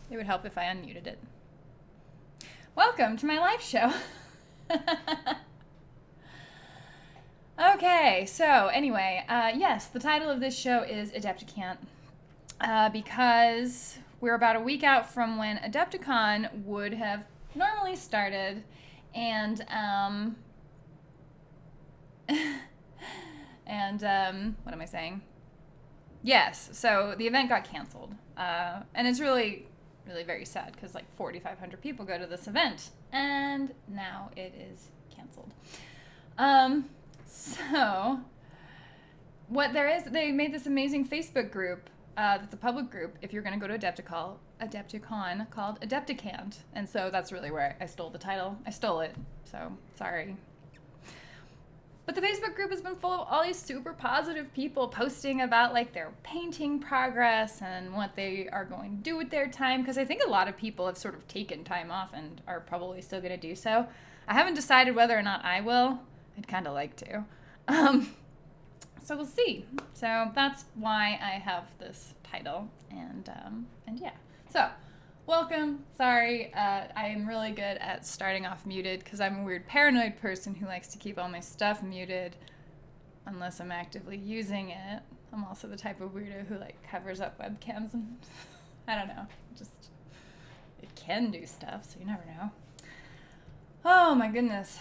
It would help if I unmuted it. Welcome to my live show. Okay, so anyway, yes, the title of this show is Adepti-Can't, because we're about a week out from when Adepticon would have normally started, and what am I saying? Yes, so the event got canceled, and it's really very sad because like 4,500 people go to this event, and now it is canceled. So what there is, they made this amazing Facebook group that's a public group if you're going to go to Adepticon called Adepti-Can't, and so that's really where I stole the title. I stole it, so sorry. But the Facebook group has been full of all these super positive people posting about like their painting progress and what they are going to do with their time, because I think a lot of people have sort of taken time off and are probably still going to do so. I haven't decided whether or not I will. I'd kind of like to. So we'll see. So that's why I have this title, and yeah. So welcome. Sorry, I am really good at starting off muted because I'm a weird paranoid person who likes to keep all my stuff muted unless I'm actively using it. I'm also the type of weirdo who like covers up webcams and I don't know, just it can do stuff, so you never know. Oh my goodness.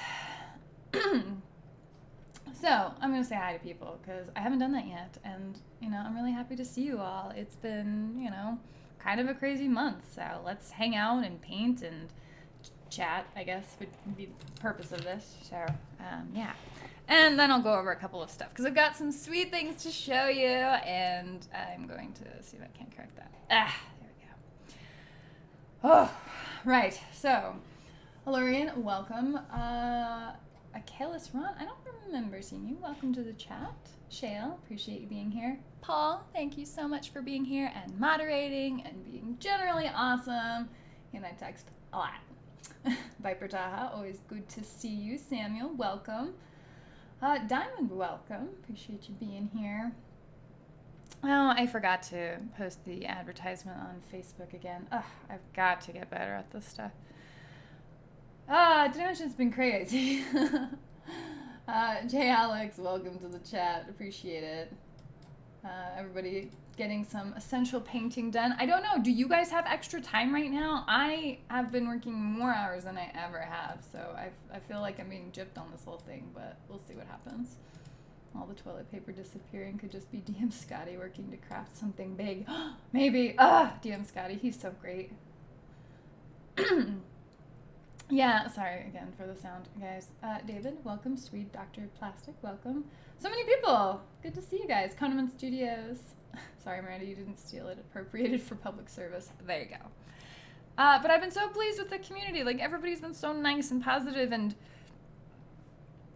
So I'm gonna say hi to people because I haven't done that yet, and you know I'm really happy to see you all. It's been kind of a crazy month, so let's hang out and paint and chat, I guess would be the purpose of this. So yeah, and then I'll go over a couple of stuff because I've got some sweet things to show you, and I'm going to see if I can correct that. There we go. Oh, right. So Alorian, welcome. Akalis Ron, I don't remember seeing you. Welcome to the chat. Shale, appreciate you being here. Paul, thank you so much for being here and moderating and being generally awesome. And I text a lot. Viper Taha, always good to see you. Samuel, welcome. Diamond, welcome. Appreciate you being here. Oh, I forgot to post the advertisement on Facebook again. Ugh, I've got to get better at this stuff. Dimension's been crazy. Jay Alex, welcome to the chat. Appreciate it. Everybody getting some essential painting done. I don't know, do you guys have extra time right now? I have been working more hours than I ever have, so I feel like I'm being gypped on this whole thing, but we'll see what happens. All the toilet paper disappearing could just be DM Scotty working to craft something big. Maybe. DM Scotty, he's so great. Yeah, sorry again for the sound, guys. David, welcome. Sweet Dr. Plastic, welcome. So many people. Good to see you guys. Condiment Studios. Sorry, Miranda, you didn't steal it. Appropriated for public service. There you go. But I've been so pleased with the community. Like, everybody's been so nice and positive, and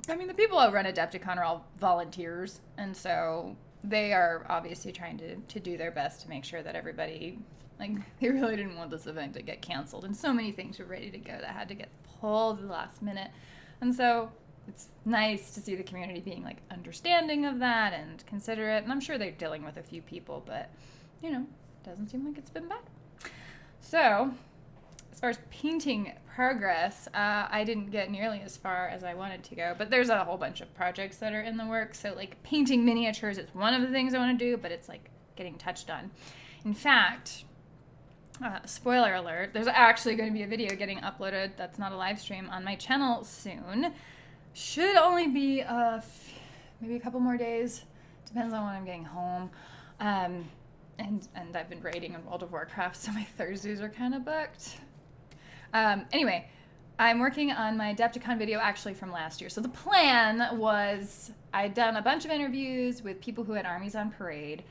I mean, the people who run Adepticon are all volunteers, and so they are obviously trying to do their best to make sure that everybody... Like, they really didn't want this event to get canceled, and so many things were ready to go that had to get pulled at the last minute. And so it's nice to see the community being, like, understanding of that and considerate. And I'm sure they're dealing with a few people, but, it doesn't seem like it's been bad. So, as far as painting progress, I didn't get nearly as far as I wanted to go, but there's a whole bunch of projects that are in the works. So, like, painting miniatures is one of the things I want to do, but it's, like, getting touched on. In fact... spoiler alert, there's actually going to be a video getting uploaded that's not a live stream on my channel soon. Should only be maybe a couple more days. Depends on when I'm getting home. And I've been raiding in World of Warcraft, so my Thursdays are kind of booked. Anyway, I'm working on my Adepticon video actually from last year. So the plan was I'd done a bunch of interviews with people who had armies on parade.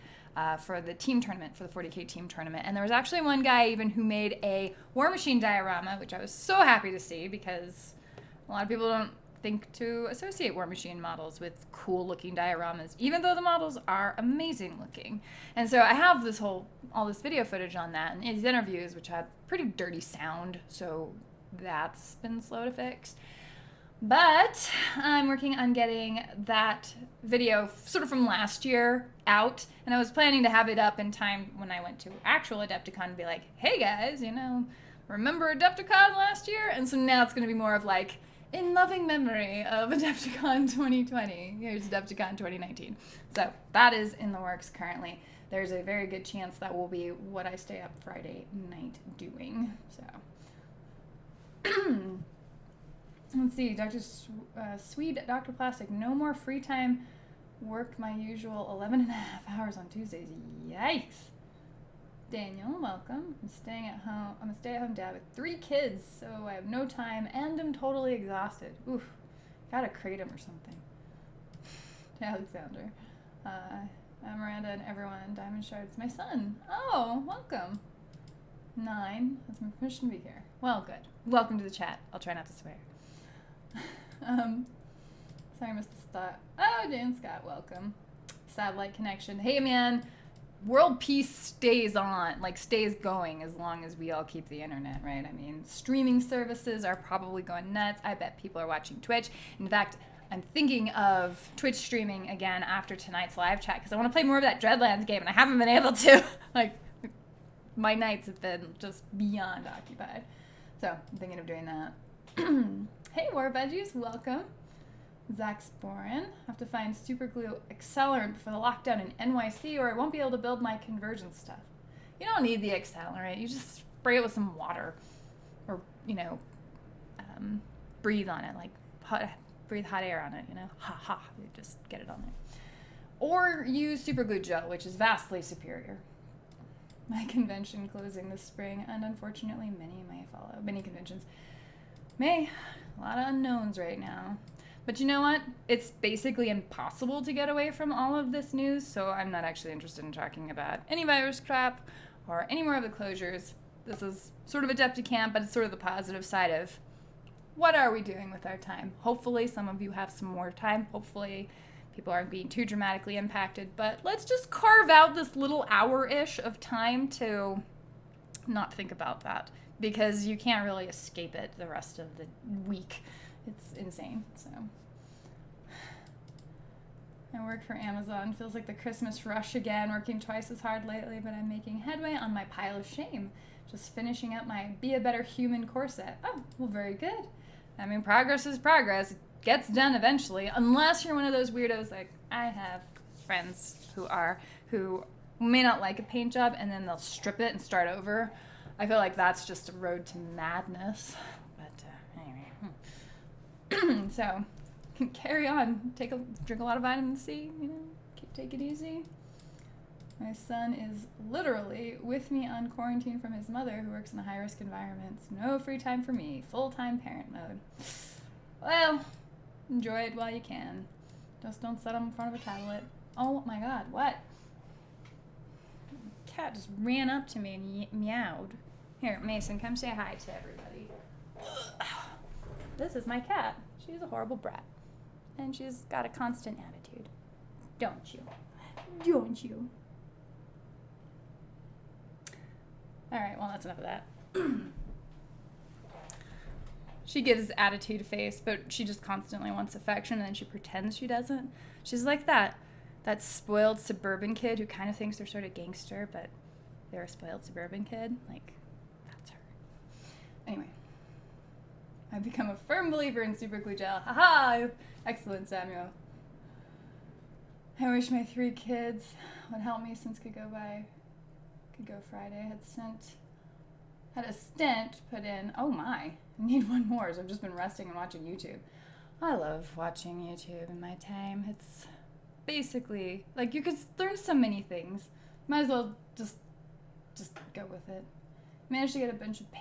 For the team tournament, for the 40K team tournament. And there was actually one guy even who made a War Machine diorama, which I was so happy to see because a lot of people don't think to associate War Machine models with cool looking dioramas, even though the models are amazing looking. And so I have all this video footage on that and these interviews, which had pretty dirty sound, so that's been slow to fix. But I'm working on getting that video sort of from last year out, and I was planning to have it up in time when I went to actual Adepticon and be like, hey guys, remember Adepticon last year? And so now it's going to be more of like, in loving memory of Adepticon 2020, here's Adepticon 2019. So that is in the works currently. There's a very good chance that will be what I stay up Friday night doing. So let's see, Swede Dr. Plastic, no more free time, work my usual 11 and a half hours on Tuesdays. Yikes. Daniel, welcome. I'm a stay-at-home dad with 3 kids, so I have no time and I'm totally exhausted. Oof, gotta crate him or something. Alexander. I'm Miranda and everyone. Diamond Shards, my son. Oh, welcome. 9, that's my permission to be here. Well, good. Welcome to the chat. I'll try not to swear. Sorry I missed the start. Oh, Dan Scott, welcome. Satellite connection. Hey, man. World peace stays going as long as we all keep the internet, right? I mean, streaming services are probably going nuts. I bet people are watching Twitch. In fact, I'm thinking of Twitch streaming again after tonight's live chat because I want to play more of that Dreadlands game and I haven't been able to. My nights have been just beyond occupied. So I'm thinking of doing that. Hey, War Veggies, welcome. Zach Sporin. Have to find super glue accelerant for the lockdown in NYC or I won't be able to build my conversion stuff. You don't need the accelerant. You just spray it with some water or, breathe on it, breathe hot air on it, you just get it on there. Or use super glue gel, which is vastly superior. My convention closing this spring and unfortunately many may follow. Many conventions. A lot of unknowns right now. But you know what? It's basically impossible to get away from all of this news, so I'm not actually interested in talking about any virus crap or any more of the closures. This is sort of Adepti-Can't, but it's sort of the positive side of what are we doing with our time. Hopefully some of you have some more time. Hopefully people aren't being too dramatically impacted, but let's just carve out this little hour-ish of time to not think about that because you can't really escape it the rest of the week. It's insane, so. I work for Amazon. Feels like the Christmas rush again, working twice as hard lately, but I'm making headway on my pile of shame. Just finishing up my Be a Better Human course set. Oh, well, very good. I mean, progress is progress. It gets done eventually, unless you're one of those weirdos like I have friends who may not like a paint job, and then they'll strip it and start over. I feel like that's just a road to madness. But anyway. So, carry on. Drink a lot of vitamin C, take it easy. My son is literally with me on quarantine from his mother who works in a high-risk environment. No free time for me. Full-time parent mode. Well, enjoy it while you can. Just don't set him in front of a tablet. Oh my god, what? Cat just ran up to me and meowed. Here, Mason, come say hi to everybody. This is my cat. She's a horrible brat. And she's got a constant attitude. Don't you? Don't you? Alright, well, that's enough of that. She gives attitude face, but she just constantly wants affection, and then she pretends she doesn't. She's like that spoiled suburban kid who kind of thinks they're sort of gangster, but they're a spoiled suburban kid. That's her. Anyway. I've become a firm believer in super glue gel. Haha! Excellent, Samuel. I wish my 3 kids would help me since Could Go Friday. Had a stent put in. Oh my. I need one more, so I've just been resting and watching YouTube. I love watching YouTube in my time. It's basically, you could learn so many things. Might as well just go with it. Managed to get a bit of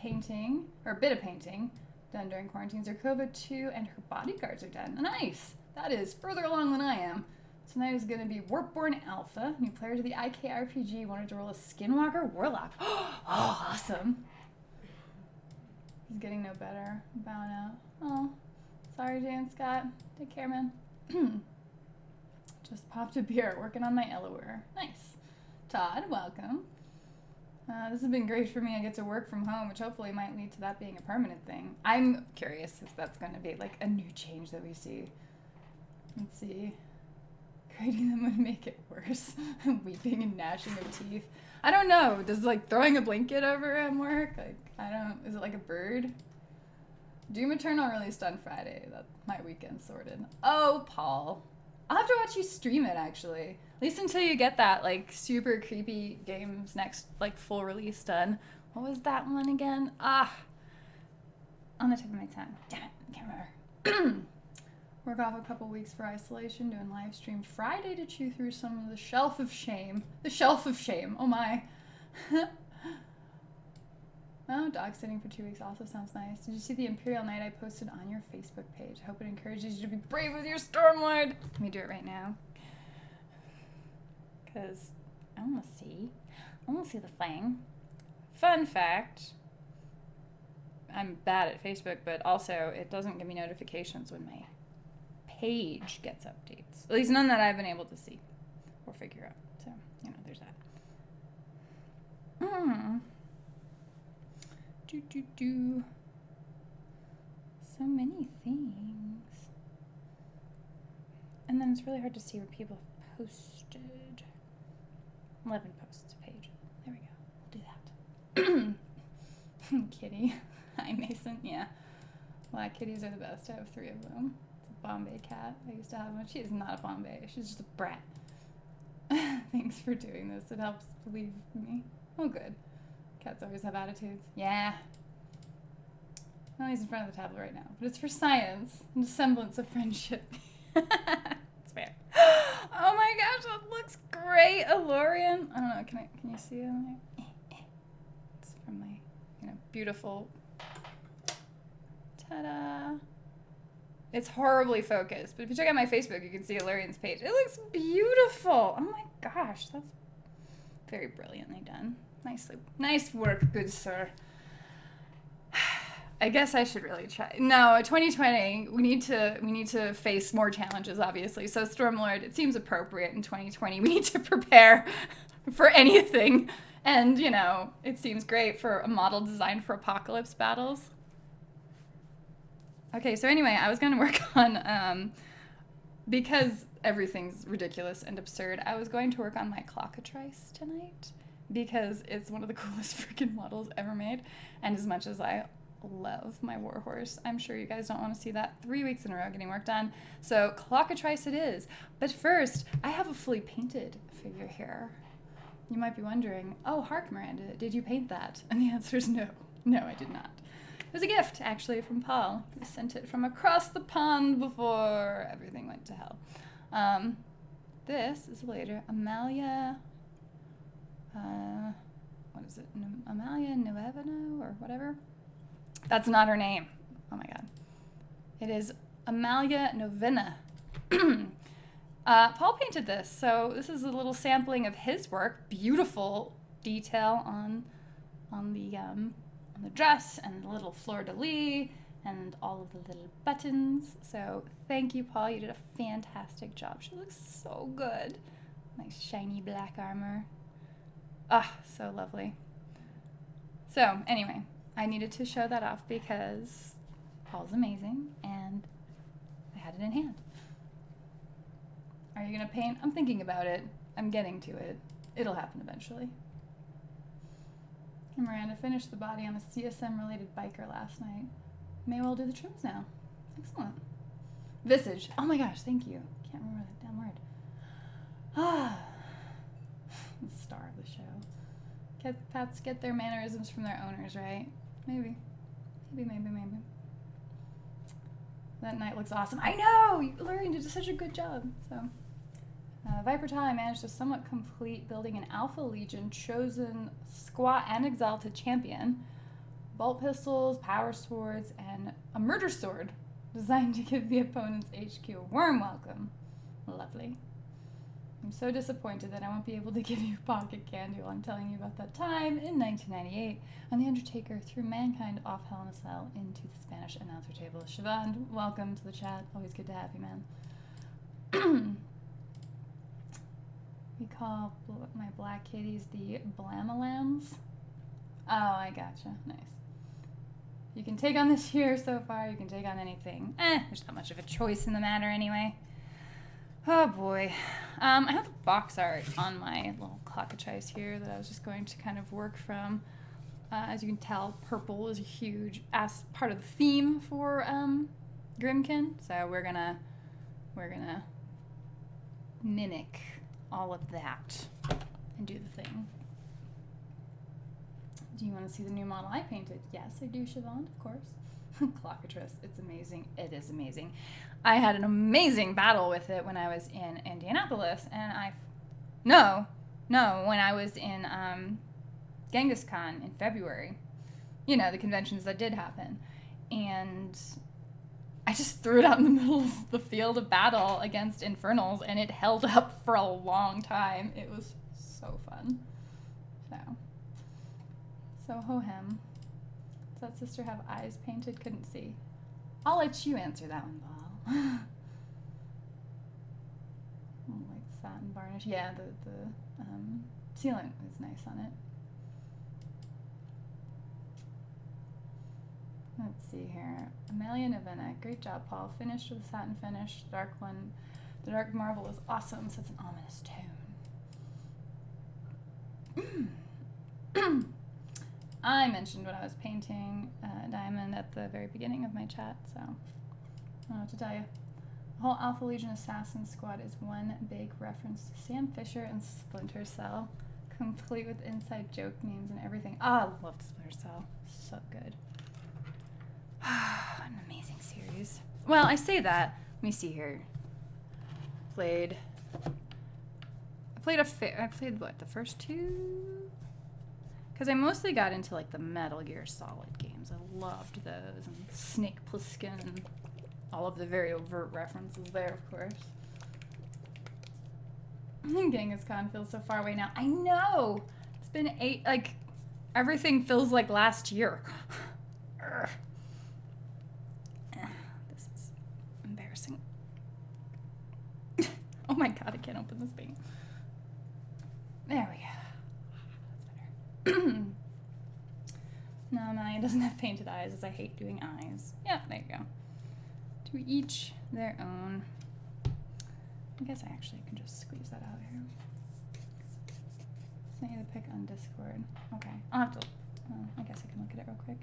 painting done during quarantine. Zerkova 2 and her bodyguards are done. Nice! That is further along than I am. Tonight is going to be Warpborn Alpha. New player to the IKRPG wanted to roll a Skinwalker Warlock. Oh, awesome. He's getting no better. Bowing out. Oh, sorry, Jan Scott. Take care, man. Just popped a beer, working on my Elaware. Nice. Todd, welcome. This has been great for me. I get to work from home, which hopefully might lead to that being a permanent thing. I'm curious if that's going to be like a new change that we see. Let's see. Creating them would make it worse. Weeping and gnashing of teeth. I don't know. Does like throwing a blanket over him work? Like, I don't. Is it like a bird? Doom Eternal released on Friday. That's my weekend sorted. Oh, Paul. I'll have to watch you stream it, actually. At least until you get that, like, super creepy games next, like, full release done. What was that one again? Ah. On the tip of my tongue. Damn it. I can't remember. Work off a couple weeks for isolation, doing live stream Friday to chew through some of the shelf of shame. The shelf of shame. Oh, my. Oh, dog sitting for 2 weeks also sounds nice. Did you see the Imperial Night I posted on your Facebook page? I hope it encourages you to be brave with your Stormlord. Let me do it right now. Because I want to see. I want to see the thing. Fun fact. I'm bad at Facebook, but also it doesn't give me notifications when my page gets updates. At least none that I've been able to see or figure out. So, you know, there's that. So many things. And then it's really hard to see where people have posted. 11 posts a page. There we go. We'll do that. Kitty. Hi, Mason. Yeah. Black kitties are the best. I have 3 of them. It's a Bombay cat. I used to have one. She is not a Bombay. She's just a brat. Thanks for doing this. It helps believe me. Oh, good. Cats always have attitudes. Yeah. Well, he's in front of the tablet right now. But it's for science and a semblance of friendship. It's fair. Oh my gosh, that looks great. Alorian. I don't know. Can you see it on there? It's from my, beautiful. Ta-da. It's horribly focused. But if you check out my Facebook, you can see Alorian's page. It looks beautiful. Oh my gosh. That's very brilliantly done. Nice work, good sir. I guess I should really try. No, 2020, we need to face more challenges, obviously. So Stormlord, it seems appropriate in 2020. We need to prepare for anything. And, it seems great for a model designed for apocalypse battles. Okay, so anyway, I was going to work on, because everything's ridiculous and absurd, I was going to work on my Clockatrice tonight. Because it's one of the coolest freaking models ever made. And as much as I love my warhorse, I'm sure you guys don't want to see that 3 weeks in a row getting work done. So Clockatrice it is. But first, I have a fully painted figure here. You might be wondering, oh, hark, Miranda, did you paint that? And the answer is no. No, I did not. It was a gift, actually, from Paul. He sent it from across the pond before everything went to hell. This is later. Amalia... what is it? Amalia Nuevano or whatever? That's not her name. Oh my god. It is Amalia Novena. Paul painted this, so this is a little sampling of his work. Beautiful detail on the dress and the little fleur-de-lis and all of the little buttons. So thank you, Paul. You did a fantastic job. She looks so good. Nice shiny black armor. Ah, so lovely. So, anyway, I needed to show that off because Paul's amazing, and I had it in hand. Are you going to paint? I'm thinking about it. I'm getting to it. It'll happen eventually. And Miranda finished the body on a CSM-related biker last night. May well do the trims now. Excellent. Visage. Oh my gosh, thank you. Can't remember that damn word. Ah. The star of the show. Pets get their mannerisms from their owners, right? Maybe. That knight looks awesome. I know! Lurian did such a good job. So, Viper Tile, I managed to somewhat complete building an Alpha Legion chosen squat and exalted champion, bolt pistols, power swords, and a murder sword designed to give the opponent's HQ a warm welcome. Lovely. I'm so disappointed that I won't be able to give you pocket candy while I'm telling you about that time in 1998 when The Undertaker threw mankind off Hell in a Cell into the Spanish announcer table. Siobhan, welcome to the chat. Always good to have you, man. We call my black kitties the Blamalams. Oh, I gotcha. Nice. You can take on this year so far. You can take on anything. There's not much of a choice in the matter anyway. Oh boy. I have the box art on my little clockatrice here that I was just going to kind of work from. As you can tell, purple is a huge part of the theme for Grimkin. So we're gonna mimic all of that and do the thing. Do you want to see the new model I painted? Yes, I do, Siobhan, of course. Clockatrice, it's amazing. It is amazing. I had an amazing battle with it when I was in Indianapolis, and when I was in GenghisCon in February. You know, the conventions that did happen. And I just threw it out in the middle of the field of battle against Infernals, and it held up for a long time. It was so fun. So ho-hem. Does that sister have eyes painted? Couldn't see. I'll let you answer that one, Paul. White satin varnish. Yeah, the sealant is nice on it. Let's see here. Amelia Novena. Great job, Paul. Finished with a satin finish. The dark marble is awesome. So it's an ominous tone. I mentioned when I was painting Diamond at the very beginning of my chat, so I don't know what to tell you. The whole Alpha Legion Assassin Squad is one big reference to Sam Fisher and Splinter Cell, complete with inside joke memes and everything. Oh, I loved Splinter Cell. So good. An amazing series. Well, I say that. Let me see here. I played what, the first two? Because I mostly got into like the Metal Gear Solid games. I loved those, and Snake Plissken, and all of the very overt references there, of course. GenghisCon feels so far away now. I know! It's been 8, like, everything feels like last year. This is embarrassing. Oh my god, I can't open this thing. There we go. No, Maya doesn't have painted eyes, as I hate doing eyes. Yeah, there you go. To each their own. I guess I actually can just squeeze that out here. Sent you the pic on Discord. Okay, I'll have to. I guess I can look at it real quick.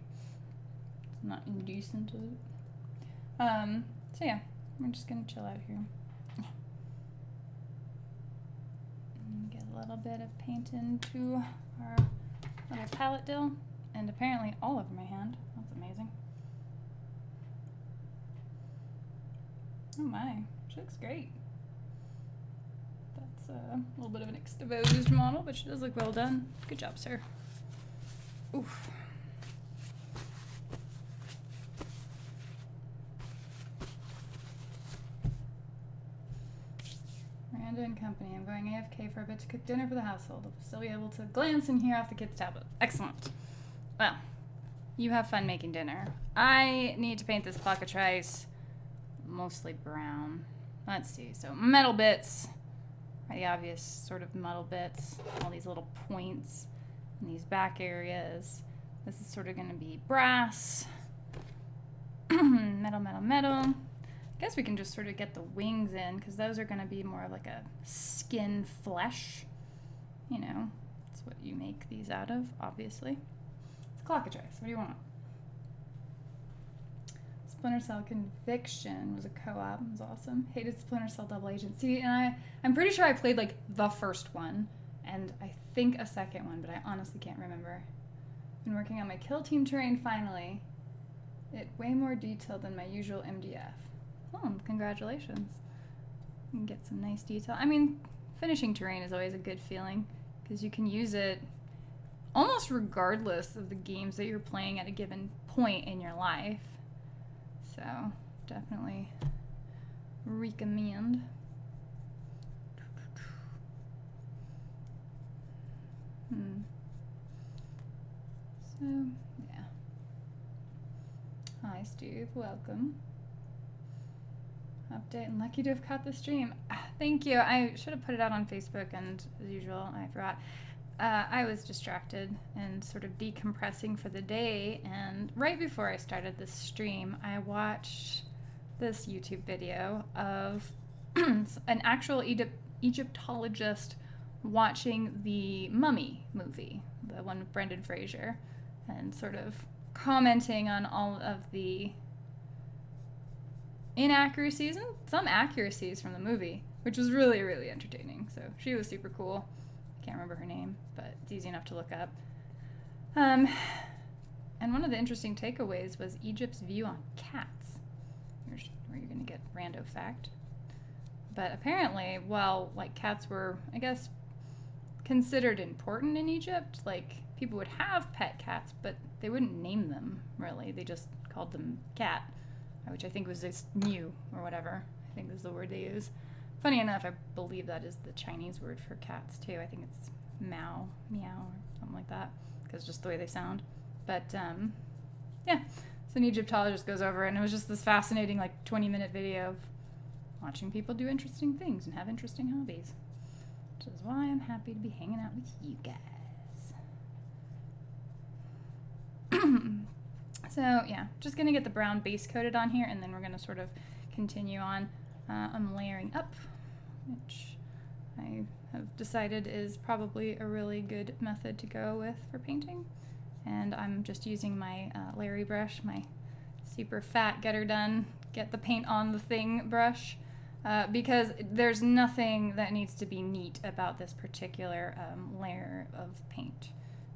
It's not indecent, is it? So yeah, we're just gonna chill out here. And get a little bit of paint into our little palette dill, and apparently all over my hand. That's amazing. Oh my, she looks great. That's a little bit of an exposed model, but she does look well done. Good job, sir. Oof. Miranda and company. I'm going AFK for a bit to cook dinner for the household. I'll still be able to glance and hear off the kids' tablet. Excellent. Well, you have fun making dinner. I need to paint this clockatrice mostly brown. Let's see. So metal bits are the obvious sort of metal bits. All these little points in these back areas. This is sort of going to be brass. Metal, metal, metal. I guess we can just sort of get the wings in, because those are going to be more like a skin flesh. You know, that's what you make these out of, obviously. It's clockatrice. What do you want? Splinter Cell Conviction was a co-op. It was awesome. Hated Splinter Cell Double Agent. See, and I'm pretty sure I played like the first one, and I think a second one, but I honestly can't remember. Been working on my kill team terrain finally. It way more detailed than my usual MDF. Oh, congratulations. You can get some nice detail. I mean, finishing terrain is always a good feeling, because you can use it almost regardless of the games that you're playing at a given point in your life. So, definitely recommend. So, yeah. Hi, Steve. Welcome. Update and lucky to have caught the stream. Thank you. I should have put it out on Facebook, and as usual, I forgot. I was distracted and sort of decompressing for the day, and right before I started this stream, I watched this YouTube video of an actual Egyptologist watching the Mummy movie, the one with Brendan Fraser, and sort of commenting on all of the inaccuracies and some accuracies from the movie, which was really, really entertaining. So she was super cool. Can't remember her name, but it's easy enough to look up. And one of the interesting takeaways was Egypt's view on cats. Here's where you're going to get rando fact. But apparently, while like cats were, I guess, considered important in Egypt, like people would have pet cats, but they wouldn't name them really. They just called them cat, which I think was just new or whatever. I think is the word they use. Funny enough, I believe that is the Chinese word for cats too. I think it's meow, or something like that, because just the way they sound. But yeah, so an Egyptologist goes over, and it was just this fascinating, like 20-minute video of watching people do interesting things and have interesting hobbies, which is why I'm happy to be hanging out with you guys. So yeah, just gonna get the brown base coated on here, and then we're gonna sort of continue on. I'm layering up, which I have decided is probably a really good method to go with for painting. And I'm just using my Larry brush, my super fat get her done, get the paint on the thing brush, because there's nothing that needs to be neat about this particular layer of paint.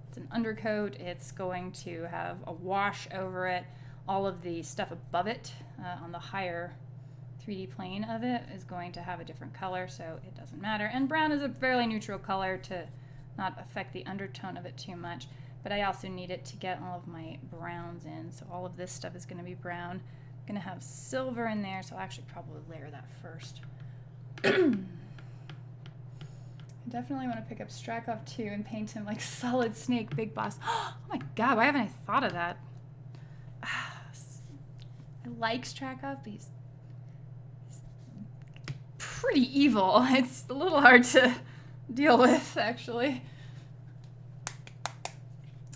It's an undercoat. It's going to have a wash over it. All of the stuff above it on the higher 3D plane of it is going to have a different color, so it doesn't matter. And brown is a fairly neutral color to not affect the undertone of it too much, but I also need it to get all of my browns in, so all of this stuff is going to be brown. I'm going to have silver in there, so I'll actually probably layer that first. I definitely want to pick up Strakov too and paint him like Solid Snake Big Boss. Oh my god, why haven't I thought of that? I like Strakov, but he's pretty evil. It's a little hard to deal with, actually.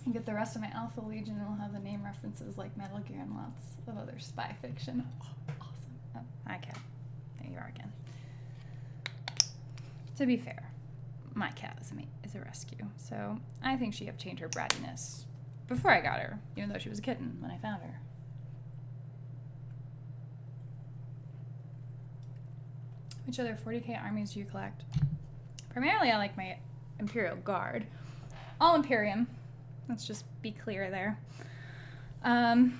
And get the rest of my Alpha Legion, and we'll have the name references like Metal Gear and lots of other spy fiction. Oh, awesome. Oh, hi, cat. There you are again. To be fair, my cat is a rescue, so I think she obtained her brattiness before I got her, even though she was a kitten when I found her. Which other 40k armies do you collect? Primarily, I like my Imperial Guard. All Imperium. Let's just be clear there. And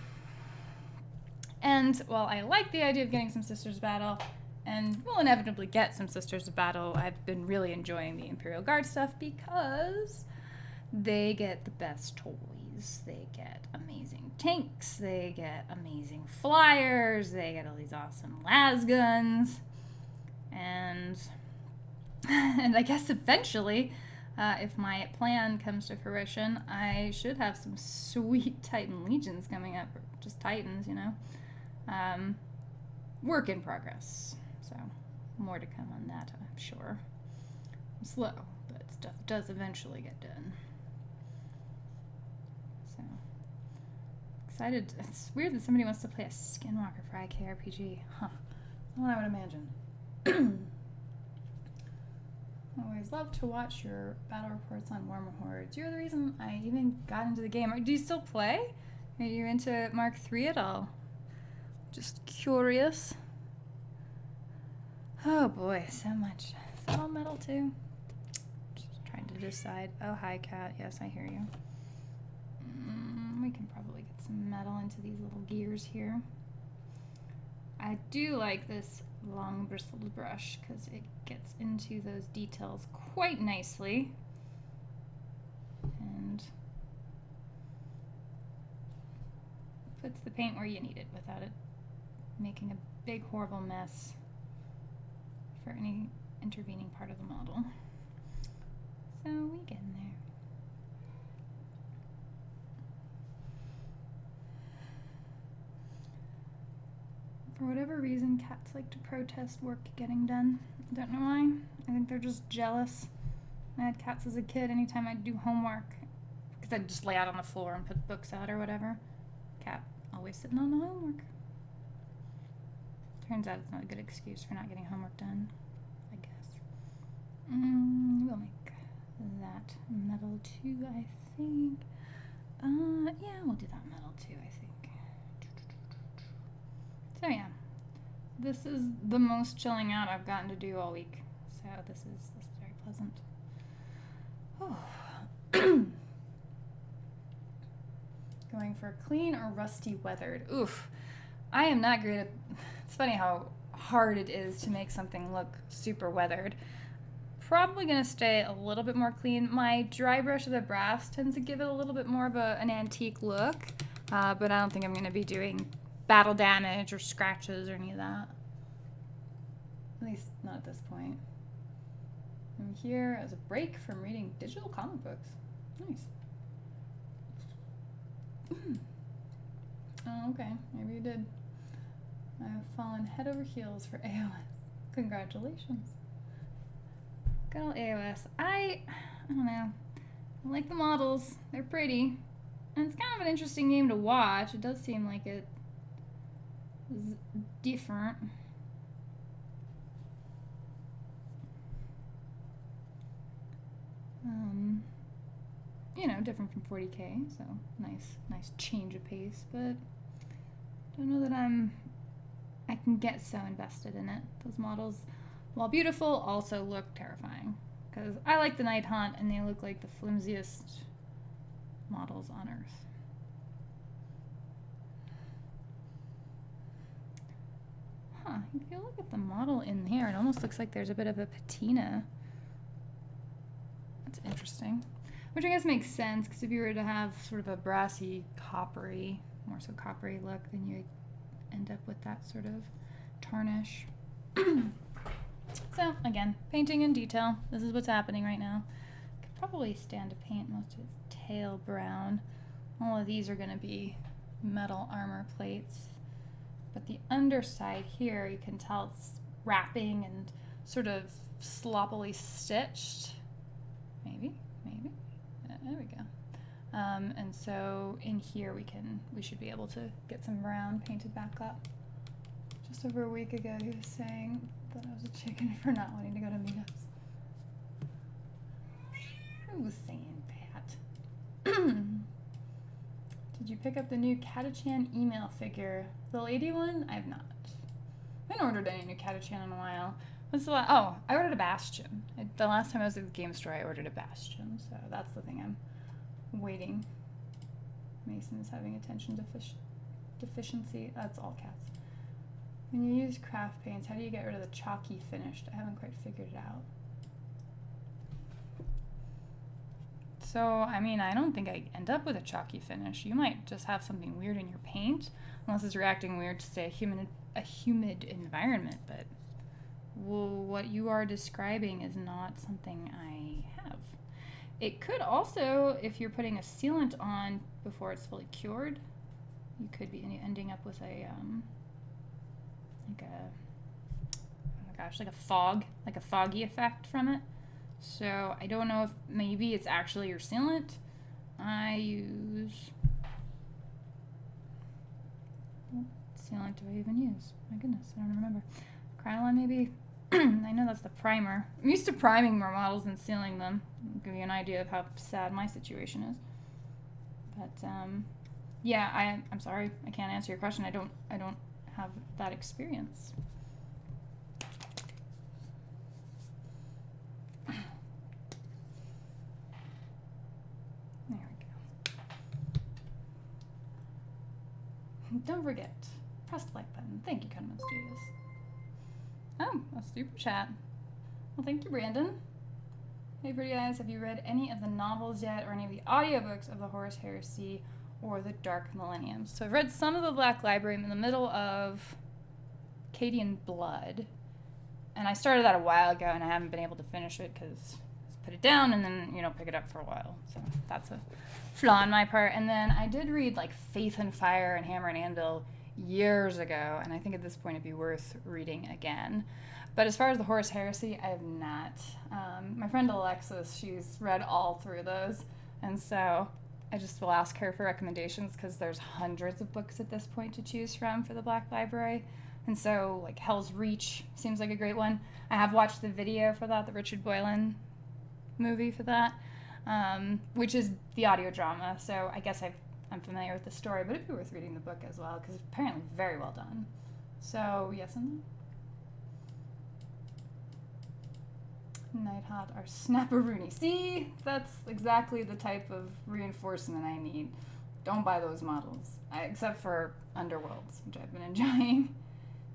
while I like the idea of getting some Sisters of Battle, and will inevitably get some Sisters of Battle, I've been really enjoying the Imperial Guard stuff because they get the best toys. They get amazing tanks. They get amazing flyers. They get all these awesome las guns. And I guess eventually, if my plan comes to fruition, I should have some sweet Titan Legions coming up, or just Titans, you know. Work in progress, so more to come on that, I'm sure. I'm slow, but stuff does eventually get done. So, excited. It's weird that somebody wants to play a Skinwalker for IKRPG. Huh. That's what I would imagine. Always love to watch your battle reports on Warmer Hordes. You're the reason I even got into the game. Do you still play? Are you into Mark III at all? Just curious. Oh boy, so much. Is that all metal too? Just trying to decide. Oh, hi, cat. Yes, I hear you. We can probably get some metal into these little gears here. I do like this long bristled brush because it gets into those details quite nicely and puts the paint where you need it without it making a big horrible mess for any intervening part of the model. So we get in there. For whatever reason, cats like to protest work getting done. I don't know why. I think they're just jealous. I had cats as a kid. Anytime I'd do homework, because I'd just lay out on the floor and put books out or whatever. Cat always sitting on the homework. Turns out it's not a good excuse for not getting homework done, I guess. We'll make that metal too, I think. Yeah, we'll do that metal too, I think. So yeah, this is the most chilling out I've gotten to do all week. So this is very pleasant. Oh. Going for clean or rusty weathered. Oof. I am not great at... It's funny how hard it is to make something look super weathered. Probably going to stay a little bit more clean. My dry brush of the brass tends to give it a little bit more of an antique look, but I don't think I'm going to be doing battle damage or scratches or any of that. At least not at this point. I'm here as a break from reading digital comic books. Nice. Oh, okay. Maybe you did. I have fallen head over heels for AOS. Congratulations. Good old AOS. I don't know. I like the models. They're pretty. And it's kind of an interesting game to watch. It does seem like it is different. You know, different from 40K, so nice change of pace, but don't know that I can get so invested in it. Those models, while beautiful, also look terrifying, because I like the Night Hunt, and they look like the flimsiest models on Earth. Huh, if you look at the model in here, it almost looks like there's a bit of a patina. That's interesting. Which I guess makes sense, because if you were to have sort of a brassy, coppery, more so coppery look, then you end up with that sort of tarnish. So, again, painting in detail. This is what's happening right now. Could probably stand to paint most of his tail brown. All of these are going to be metal armor plates. But the underside here, you can tell it's wrapping and sort of sloppily stitched. Maybe. There we go. And so in here we should be able to get some brown painted back up. Just over a week ago he was saying that I was a chicken for not wanting to go to meetups. Who was saying that? Did you pick up the new Adepti-Can't email figure? The lady one? I have not. I haven't ordered any new Adepti-Can't in a while. What's the last? Oh, I ordered a Bastion. The last time I was at the game store, I ordered a Bastion, so that's the thing I'm waiting. Mason's having attention deficiency. That's all cats. When you use craft paints, how do you get rid of the chalky finish? I haven't quite figured it out. So, I mean, I don't think I end up with a chalky finish. You might just have something weird in your paint, unless it's reacting weird to, say, a humid environment, but what you are describing is not something I have. It could also, if you're putting a sealant on before it's fully cured, you could be ending up with a like a foggy effect from it. So I don't know if maybe it's actually your sealant. I use, what sealant do I even use? My goodness, I don't remember. Crinoline maybe. I know that's the primer. I'm used to priming more models than sealing them. I'll give you an idea of how sad my situation is. But yeah, I'm sorry, I can't answer your question. I don't have that experience. There we go. Don't forget, press the like button. Thank you, Cunman Studios. Oh, a super chat. Well, thank you, Brandon. Hey, pretty eyes, have you read any of the novels yet, or any of the audiobooks of the Horus Heresy or the Dark Millennium? So I've read some of the Black Library. I'm in the middle of Cadian Blood, and I started that a while ago, and I haven't been able to finish it because I put it down and then, pick it up for a while. So that's a flaw on my part. And then I did read like Faith and Fire and Hammer and Anvil years ago, and I think at this point it'd be worth reading again. But as far as the Horus Heresy, I have not. My friend Alexis, she's read all through those, and so I just will ask her for recommendations because there's hundreds of books at this point to choose from for the Black Library. And so, like, Hell's Reach seems like a great one. I have watched the video for that, the Richard Boylan movie for that, which is the audio drama. So I guess I'm familiar with the story, but it'd be worth reading the book as well because it's apparently very well done. So, yes and no. Nighthawk or Snapperoonie. See, that's exactly the type of reinforcement I need. Don't buy those models, except for Underworlds, which I've been enjoying.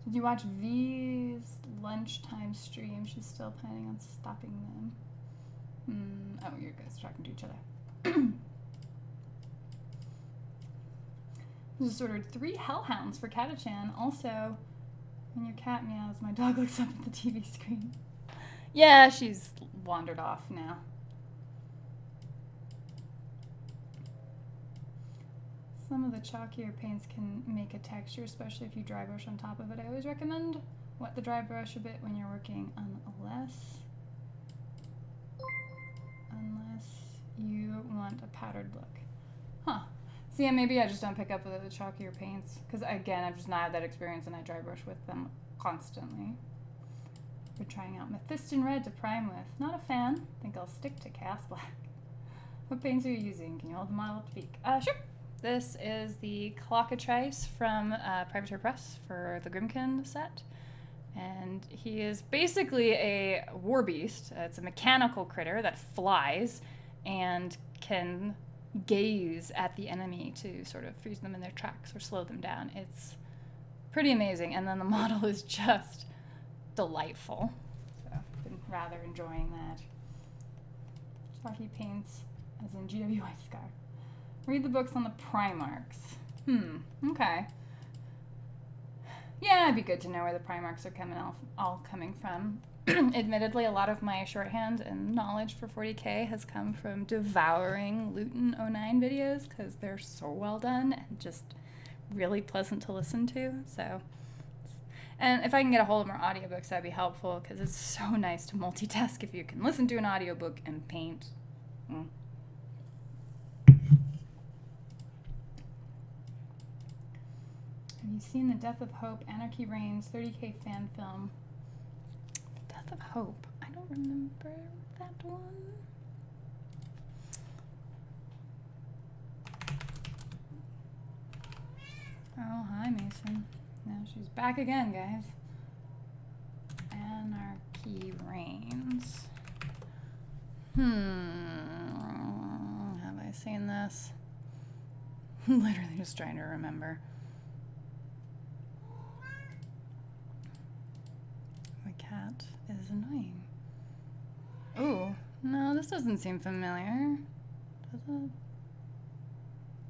Did you watch V's lunchtime stream? She's still planning on stopping them. Oh, you guys are talking to each other. Just ordered 3 hellhounds for Catachan. Also, when your cat meows, my dog looks up at the TV screen. Yeah, she's wandered off now. Some of the chalkier paints can make a texture, especially if you dry brush on top of it. I always recommend wet the dry brush a bit when you're working unless you want a powdered look. Huh. See, and maybe I just don't pick up with the chalkier paints because, again, I've just not had that experience and I dry brush with them constantly. We're trying out Mephiston Red to prime with. Not a fan. Think I'll stick to Chaos Black. What paints are you using? Can you hold the model up to peek? Sure. This is the Clockatrice from Privateer Press for the Grimkin set. And he is basically a war beast. It's a mechanical critter that flies and can gaze at the enemy to sort of freeze them in their tracks or slow them down. It's pretty amazing. And then the model is just delightful. So I've been rather enjoying that. Chalky paints, as in GWI Scar. Read the books on the Primarchs. Okay. Yeah, it'd be good to know where the Primarchs are all coming from. Admittedly, a lot of my shorthand and knowledge for 40K has come from devouring Luton 09 videos because they're so well done and just really pleasant to listen to. So, and if I can get a hold of more audiobooks, that'd be helpful because it's so nice to multitask if you can listen to an audiobook and paint. Have you seen The Death of Hope, Anarchy Reigns, 30K fan film? Death of Hope. I don't remember that one. Oh, hi, Mason. Now she's back again, guys. Anarchy Reigns. Have I seen this? Literally just trying to remember. My cat is annoying. Ooh, no, this doesn't seem familiar. Does it?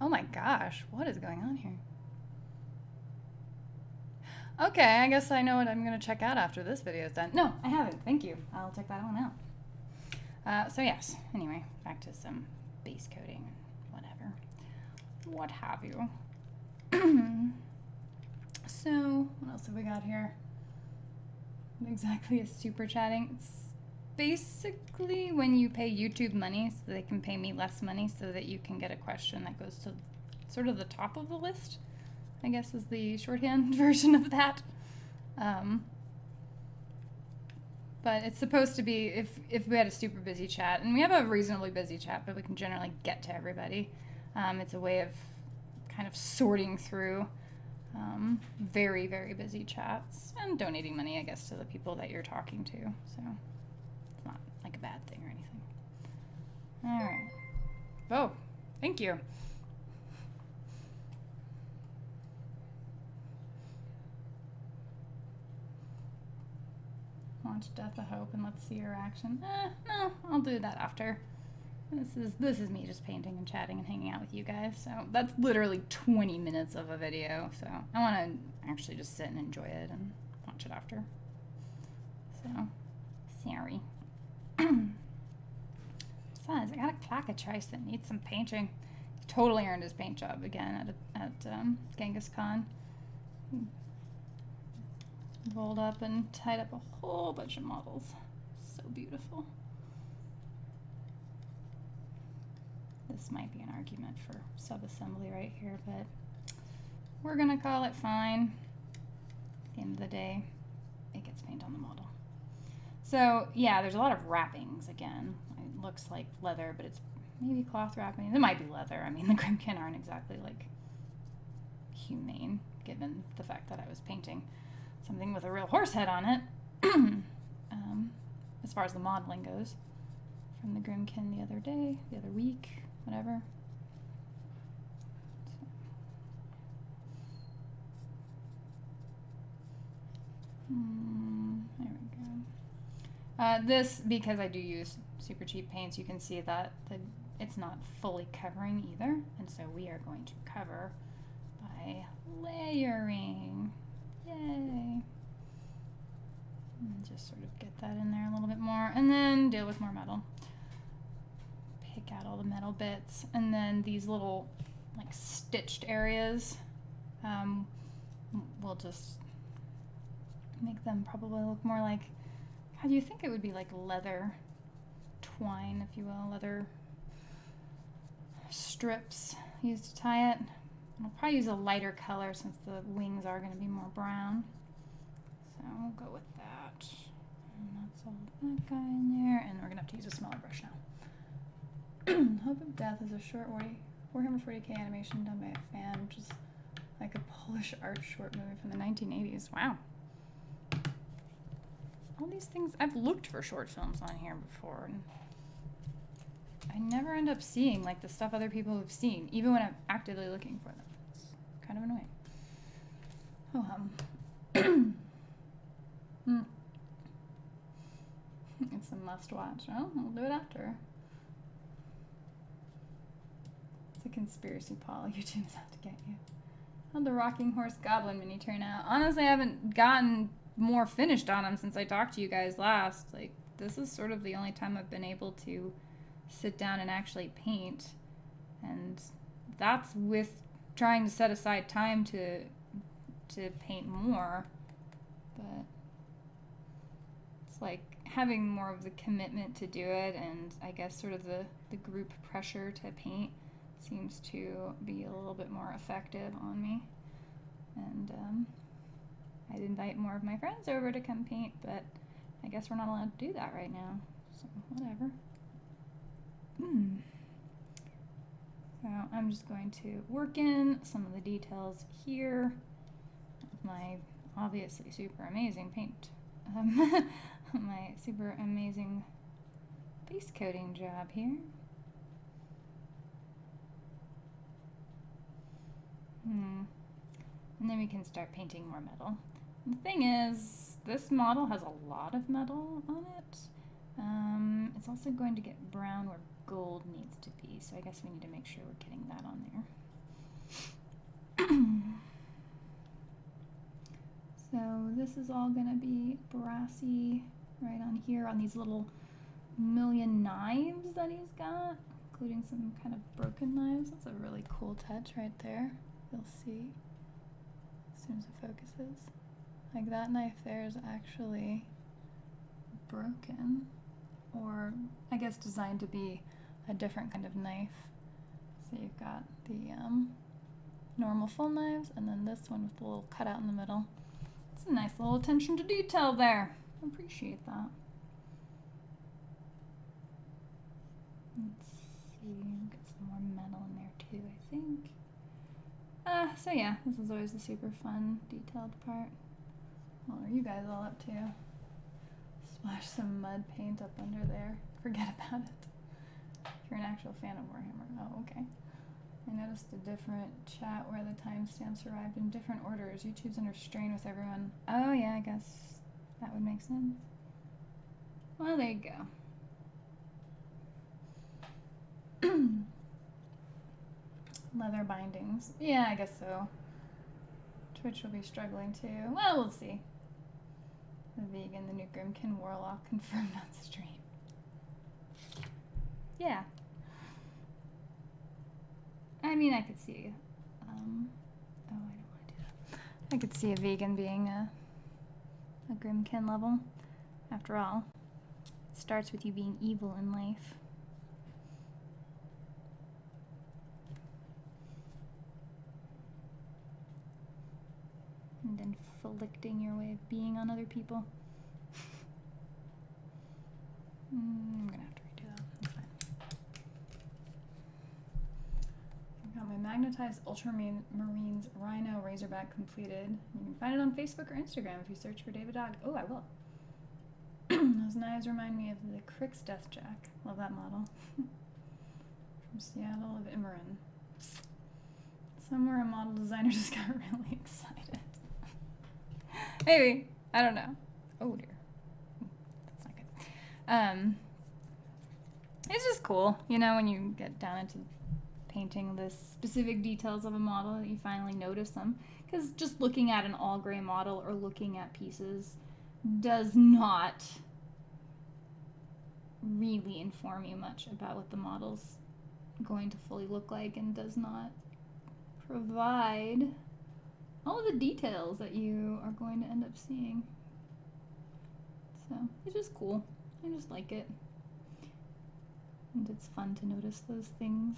Oh my gosh, what is going on here? Okay, I guess I know what I'm going to check out after this video is done. No, I haven't. Thank you. I'll check that one out. So yes, anyway, back to some base coating and whatever. What have you. So, what else have we got here? What exactly is super chatting? It's basically when you pay YouTube money so they can pay me less money so that you can get a question that goes to sort of the top of the list, I guess is the shorthand version of that. But it's supposed to be, if we had a super busy chat, and we have a reasonably busy chat, but we can generally get to everybody. It's a way of kind of sorting through very, very busy chats and donating money, I guess, to the people that you're talking to. So it's not like a bad thing or anything. All right. Oh, thank you. Watch Death of Hope and let's see your reaction. No, I'll do that after. This is me just painting and chatting and hanging out with you guys. So that's literally 20 minutes of a video. So I want to actually just sit and enjoy it and watch it after. So, sorry. Besides, I got a Clockatrice that needs some painting. He totally earned his paint job again at Genghis Khan. Rolled up and tied up a whole bunch of models. So beautiful. This might be an argument for sub-assembly right here, but we're gonna call it fine. At the end of the day, it gets paint on the model. So yeah, there's a lot of wrappings again. It looks like leather, but it's maybe cloth wrapping. It might be leather. I mean, the Grimkin aren't exactly like humane, given the fact that I was painting something with a real horse head on it. As far as the modeling goes, from the Grimkin the other week, whatever. There we go. This, because I do use super cheap paints, you can see that it's not fully covering either, and so we are going to cover by layering. Yay! And just sort of get that in there a little bit more, and then deal with more metal. Pick out all the metal bits, and then these little like stitched areas, we'll just make them probably look more like, how do you think it would be, like leather twine, if you will, leather strips used to tie it. I'll probably use a lighter color since the wings are going to be more brown. So we'll go with that. And that's all that guy in there. And we're going to have to use a smaller brush now. Hope of Death is a short Warhammer 40k animation done by a fan, which is like a Polish art short movie from the 1980s. Wow. All these things, I've looked for short films on here before, and I never end up seeing like the stuff other people have seen, even when I'm actively looking for them. It's kind of annoying. Oh, It's a must watch. Oh, we'll do it after. It's a conspiracy, Paul. YouTube's out to get you. How'd the Rocking Horse Goblin mini turn out? Honestly, I haven't gotten more finished on them since I talked to you guys last. Like, this is sort of the only time I've been able to sit down and actually paint, and that's with trying to set aside time to paint more. But it's like having more of the commitment to do it, and I guess sort of the group pressure to paint seems to be a little bit more effective on me. And I'd invite more of my friends over to come paint, but I guess we're not allowed to do that right now, so whatever. So I'm just going to work in some of the details here with my obviously super amazing paint, my super amazing base coating job here. And then we can start painting more metal. And the thing is, this model has a lot of metal on it. It's also going to get brown where gold needs to be, so I guess we need to make sure we're getting that on there. So this is all gonna be brassy right on here on these little million knives that he's got, including some kind of broken knives. That's a really cool touch right there. You'll see as soon as it focuses. Like that knife there is actually broken, or I guess designed to be a different kind of knife. So you've got the normal full knives, and then this one with the little cutout in the middle. It's a nice little attention to detail there. I appreciate that. Let's see, get some more metal in there too, I think. So yeah, this is always the super fun, detailed part. What are you guys all up to? Splash some mud paint up under there. Forget about it. If you're an actual fan of Warhammer. Oh, okay. I noticed a different chat where the timestamps arrived in different orders. YouTube's under strain with everyone. Oh yeah, I guess that would make sense. Well, there you go. Leather bindings. Yeah, I guess so. Twitch will be struggling too. Well, we'll see. The vegan, the new Grimkin Warlock confirmed on stream. Yeah. I mean, I could see. Oh, I don't want to do that. I could see a vegan being a Grimkin level. After all, it starts with you being evil in life. And then inflicting your way of being on other people. I'm gonna have to redo that. That's fine. I've got my magnetized ultramarines rhino razorback completed. You can find it on Facebook or Instagram if you search for David Dog. Oh, I will. Those knives remind me of the Crix Death Jack. Love that model. From Seattle of Imran. Somewhere a model designer just got really excited. Maybe. I don't know. Oh dear. That's not good. It's just cool, you know, when you get down into painting the specific details of a model that you finally notice them. Because just looking at an all gray model or looking at pieces does not really inform you much about what the model's going to fully look like, and does not provide all of the details that you are going to end up seeing. So it's just cool. I just like it. And it's fun to notice those things.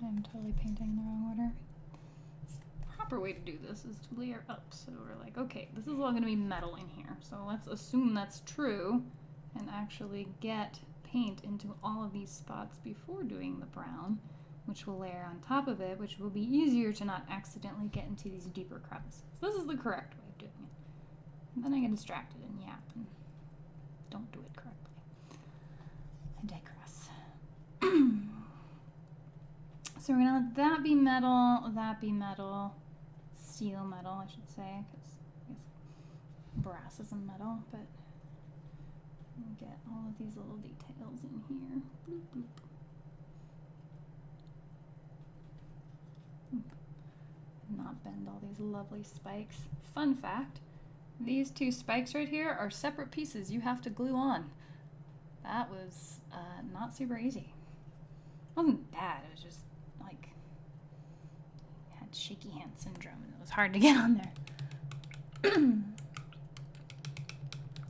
I'm totally painting in the wrong order. The proper way to do this is to layer up. So we're like, okay, this is all going to be metal in here. So let's assume that's true and actually get paint into all of these spots before doing the brown, which will layer on top of it, which will be easier to not accidentally get into these deeper crevices. This is the correct way of doing it. And then I get distracted and yap and don't do it correctly. I digress. So we're gonna let that be metal, steel metal, I should say, because I guess brass isn't metal, but we'll get all of these little details in here. Bloop, bloop. Not bend all these lovely spikes. Fun fact, these two spikes right here are separate pieces you have to glue on. That was not super easy. It wasn't bad, it was just like, I had shaky hand syndrome and it was hard to get on there.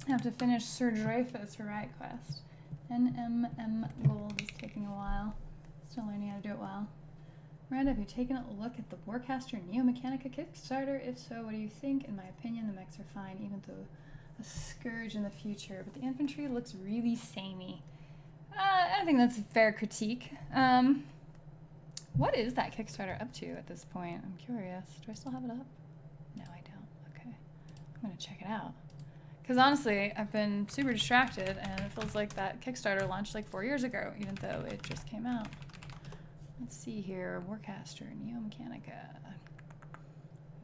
I have to finish Sir Dreyfus for Riot Quest. NMM Gold is taking a while. Still learning how to do it well. Miranda, have you taken a look at the Warcaster Neo Mechanica Kickstarter? If so, what do you think? In my opinion, the mechs are fine, even though a scourge in the future, but the infantry looks really samey. I think that's a fair critique. What is that Kickstarter up to at this point? I'm curious. Do I still have it up? No, I don't. Okay. I'm gonna check it out. Because honestly, I've been super distracted, and it feels like that Kickstarter launched like 4 years ago, even though it just came out. Let's see here. Warcaster, Neo Mechanica.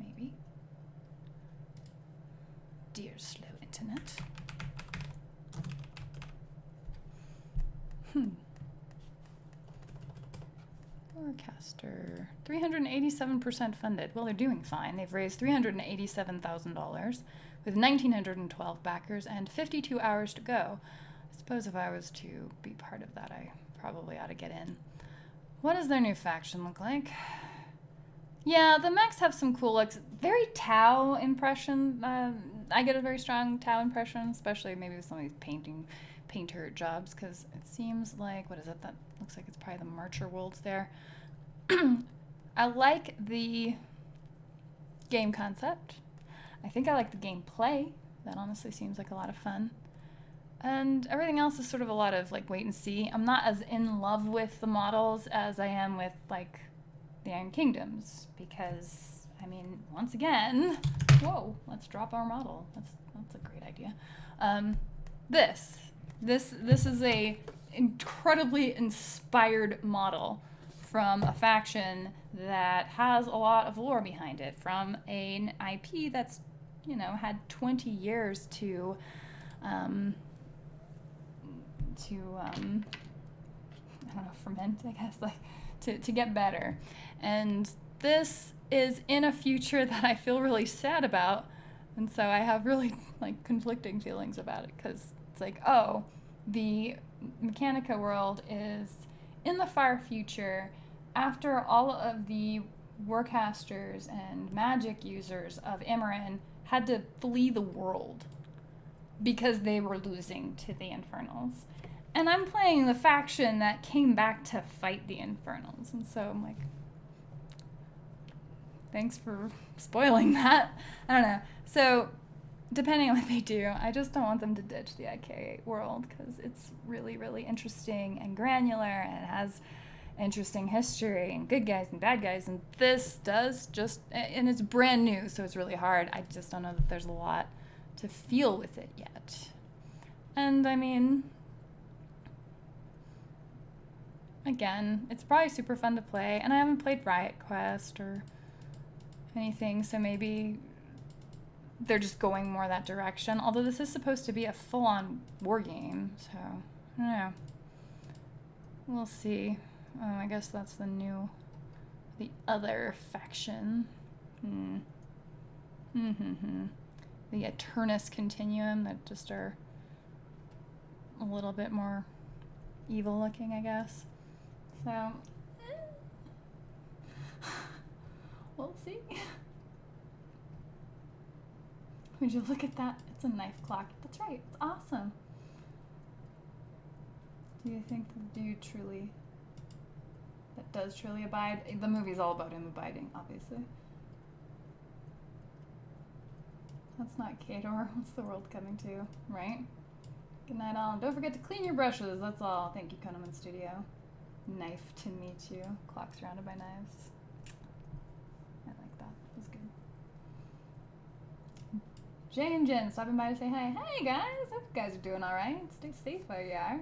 Maybe. Dear slow internet. Warcaster. 387% funded. Well, they're doing fine. They've raised $387,000 with 1,912 backers and 52 hours to go. I suppose if I was to be part of that, I probably ought to get in. What does their new faction look like? Yeah, the mechs have some cool looks. Very Tau impression. I get a very strong Tau impression, especially maybe with some of these painter jobs, because it seems like, what is it? That looks like it's probably the Marcher Worlds there. I like the game concept. I think I like the gameplay. That honestly seems like a lot of fun. And everything else is sort of a lot of like wait and see. I'm not as in love with the models as I am with like the Iron Kingdoms, because I mean, once again, whoa, let's drop our model. That's a great idea. This is a incredibly inspired model from a faction that has a lot of lore behind it, from an IP that's, you know, had 20 years to I don't know, ferment, I guess, like to get better. And this is in a future that I feel really sad about. And so I have really like conflicting feelings about it, because it's like, oh, the Mechanica world is in the far future after all of the warcasters and magic users of Imran had to flee the world because they were losing to the Infernals. And I'm playing the faction that came back to fight the Infernals. And so I'm like, thanks for spoiling that. I don't know. So, depending on what they do, I just don't want them to ditch the IK8 world, because it's really, really interesting and granular, and it has interesting history and good guys and bad guys. And this does just, and it's brand new, so it's really hard. I just don't know that there's a lot to feel with it yet. And I mean, again, it's probably super fun to play, and I haven't played Riot Quest or anything, so maybe they're just going more that direction. Although this is supposed to be a full-on war game, so I don't know. We'll see. Oh, I guess that's the other faction. The Eternus Continuum, that just are a little bit more evil looking, I guess. So, we'll see. Would you look at that? It's a knife clock. That's right. It's awesome. Do you think that does truly abide? The movie's all about him abiding, obviously. That's not Kador. What's the world coming to, right? Good night, all. Don't forget to clean your brushes. That's all. Thank you, Konoman Studio. Knife to meet you. Clock surrounded by knives. I like that. That's good. Jay and Jen stopping by to say hi. Hey guys, hope you guys are doing alright. Stay safe where you are.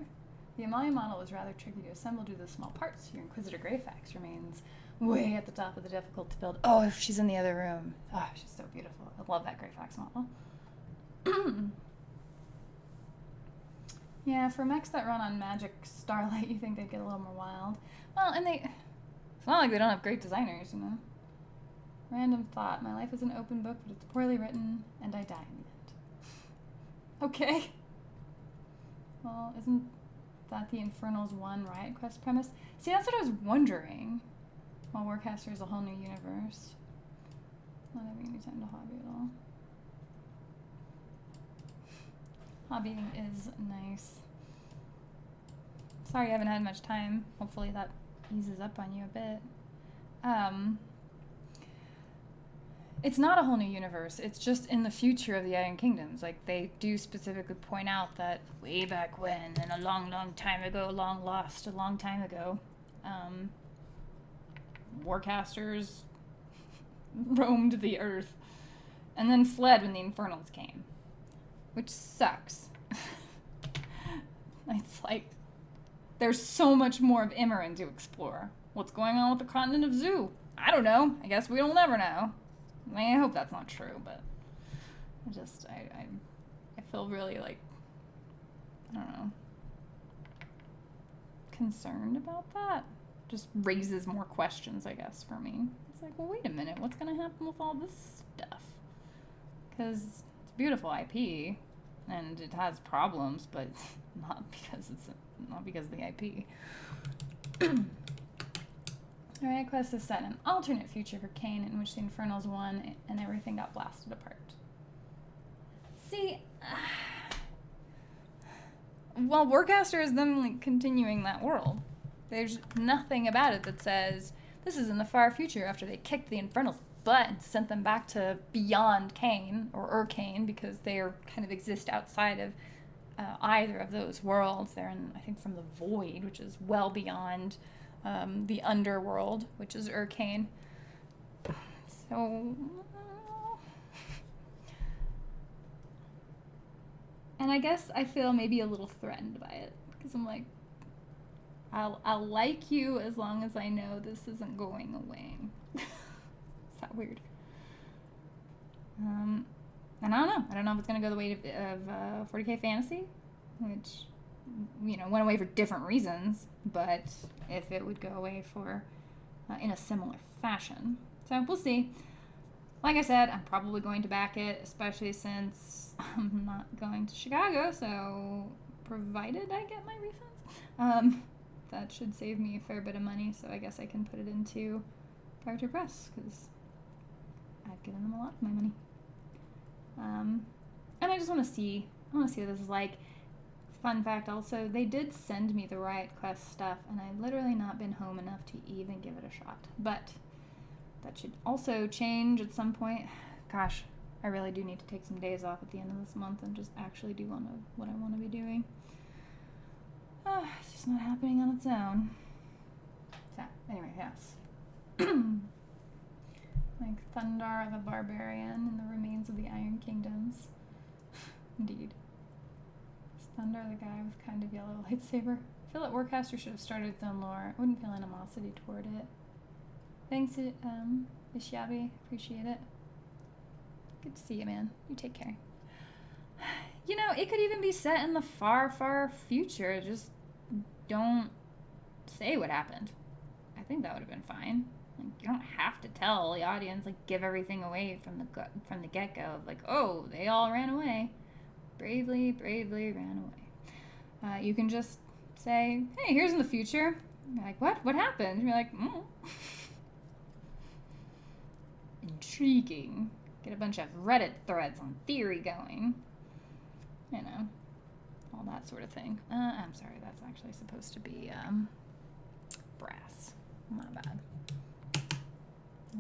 The Amalia model was rather tricky to assemble due to the small parts. Your Inquisitor Greyfax remains way at the top of the difficult to build. Oh, if she's in the other room. Oh, she's so beautiful. I love that Greyfax model. Yeah, for mechs that run on Magic Starlight, you think they'd get a little more wild. Well, and it's not like they don't have great designers, you know. Random thought. My life is an open book, but it's poorly written, and I die in the end. Okay. Well, isn't that the Infernals 1 Riot Quest premise? See, that's what I was wondering. While Warcaster is a whole new universe. Not having any time to hobby at all. Hobbying is nice. Sorry I haven't had much time. Hopefully that eases up on you a bit. It's not a whole new universe. It's just in the future of the Iron Kingdoms. Like, they do specifically point out that way back when, and a long, long time ago, long lost, a long time ago, Warcasters roamed the earth and then fled when the Infernals came. Which sucks. It's like, there's so much more of Imran to explore. What's going on with the continent of Zoo? I don't know. I guess we'll never know. I mean, I hope that's not true, but I feel really, like, I don't know, concerned about that. Just raises more questions, I guess, for me. It's like, well, wait a minute, what's going to happen with all this stuff? Because it's a beautiful IP, and it has problems, but not because of the IP. Riot Quest is set in an alternate future for Kane in which the Infernals won and everything got blasted apart. See, well, Warcaster is them, like, continuing that world. There's nothing about it that says this is in the far future after they kicked the Infernals' butt and sent them back to beyond Kane, or Urkane, because they are kind of exist outside of either of those worlds. They're in, I think, from the Void, which is well beyond the Underworld, which is Urkane. So, and I guess I feel maybe a little threatened by it, because I'm like, I'll like you as long as I know this isn't going away. Is that weird? And I don't know. I don't know if it's going to go the way of 40K Fantasy, which, you know, went away for different reasons, but if it would go away for in a similar fashion. So So we'll see. Like I said, I'm probably going to back it, especially since I'm not going to Chicago, so provided I get my refunds, that should save me a fair bit of money, so I guess I can put it into Private Press, because I've given them a lot of my money. And I just want to see what this is like. Fun fact also, they did send me the Riot Quest stuff, and I've literally not been home enough to even give it a shot, but that should also change at some point. Gosh, I really do need to take some days off at the end of this month and just actually do what I want to be doing. It's just not happening on its own. So, anyway, yes. Like Thundar the Barbarian and the Remains of the Iron Kingdoms. Indeed. Is Thundar the guy with kind of yellow lightsaber? I feel that Warcaster should have started its own lore. I wouldn't feel animosity toward it. Thanks, Ishiabi. Appreciate it. Good to see you, man. You take care. You know, it could even be set in the far, far future. Just don't say what happened. I think that would have been fine. Like, you don't have to tell the audience, like, give everything away from the get-go. Like, oh, they all ran away. Bravely ran away. You can just say, hey, here's in the future. You're like, what? What happened? And you're like, Intriguing. Get a bunch of Reddit threads on theory going. You know, all that sort of thing. I'm sorry, that's actually supposed to be brass. My bad.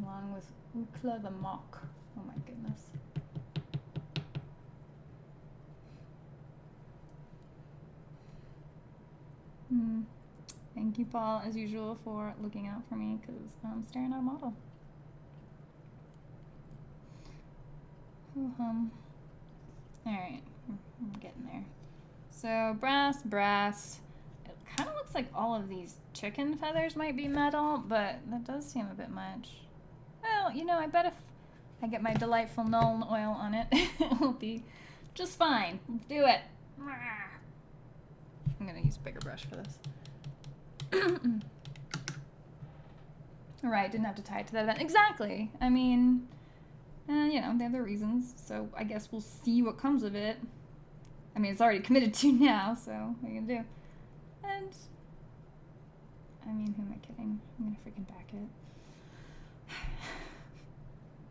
Along with Ukla the Mock. Oh my goodness. Thank you, Paul, as usual, for looking out for me, because I'm staring at a model. Alright, I'm getting there. So, brass. It kind of looks like all of these chicken feathers might be metal, but that does seem a bit much. Well, you know, I bet if I get my delightful Nuln oil on it, it will be just fine. Let's do it. I'm going to use a bigger brush for this. Alright, didn't have to tie it to that event. Exactly. I mean, you know, they have their reasons, so I guess we'll see what comes of it. I mean, it's already committed to now, so what are you gonna do? And, I mean, who am I kidding? I'm gonna freaking back it.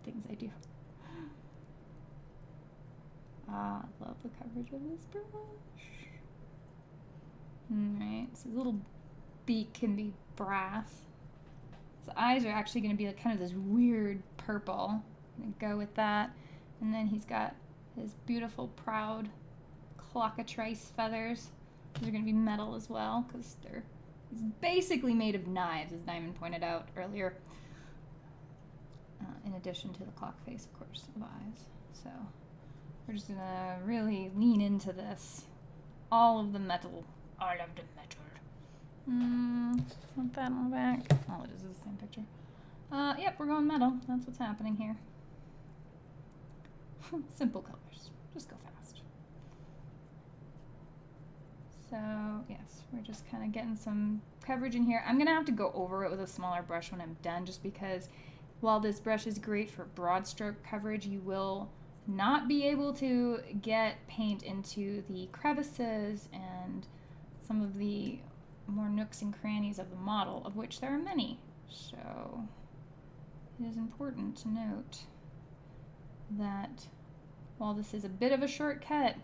Things I do. Ah, love the coverage of this brush. Alright, so his little beak can be brass. His eyes are actually going to be like kind of this weird purple. I'm going to go with that. And then he's got his beautiful, proud clockatrice feathers. Those are going to be metal as well, because he's basically made of knives, as Diamond pointed out earlier. In addition to the clock face, of course, of eyes. So we're just going to really lean into this. All of the metal. Want that on the back? All it is the same picture. Yep, we're going metal. That's what's happening here. Simple colors. Just go fast. So, yes, we're just kind of getting some coverage in here. I'm going to have to go over it with a smaller brush when I'm done, just because while this brush is great for broad stroke coverage, you will not be able to get paint into the crevices and some of the more nooks and crannies of the model, of which there are many. So it is important to note that while this is a bit of a shortcut,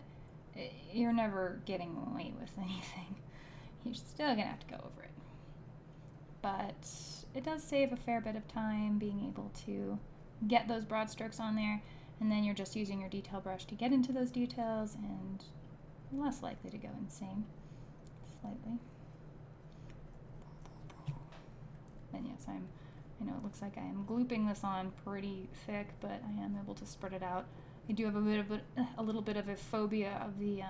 you're never getting away with anything. You're still gonna have to go over it. But it does save a fair bit of time being able to get those broad strokes on there, and then you're just using your detail brush to get into those details, and you're less likely to go insane. Slightly. And yes, I know it looks like I am glooping this on pretty thick, but I am able to spread it out. I do have a little bit of a phobia of the,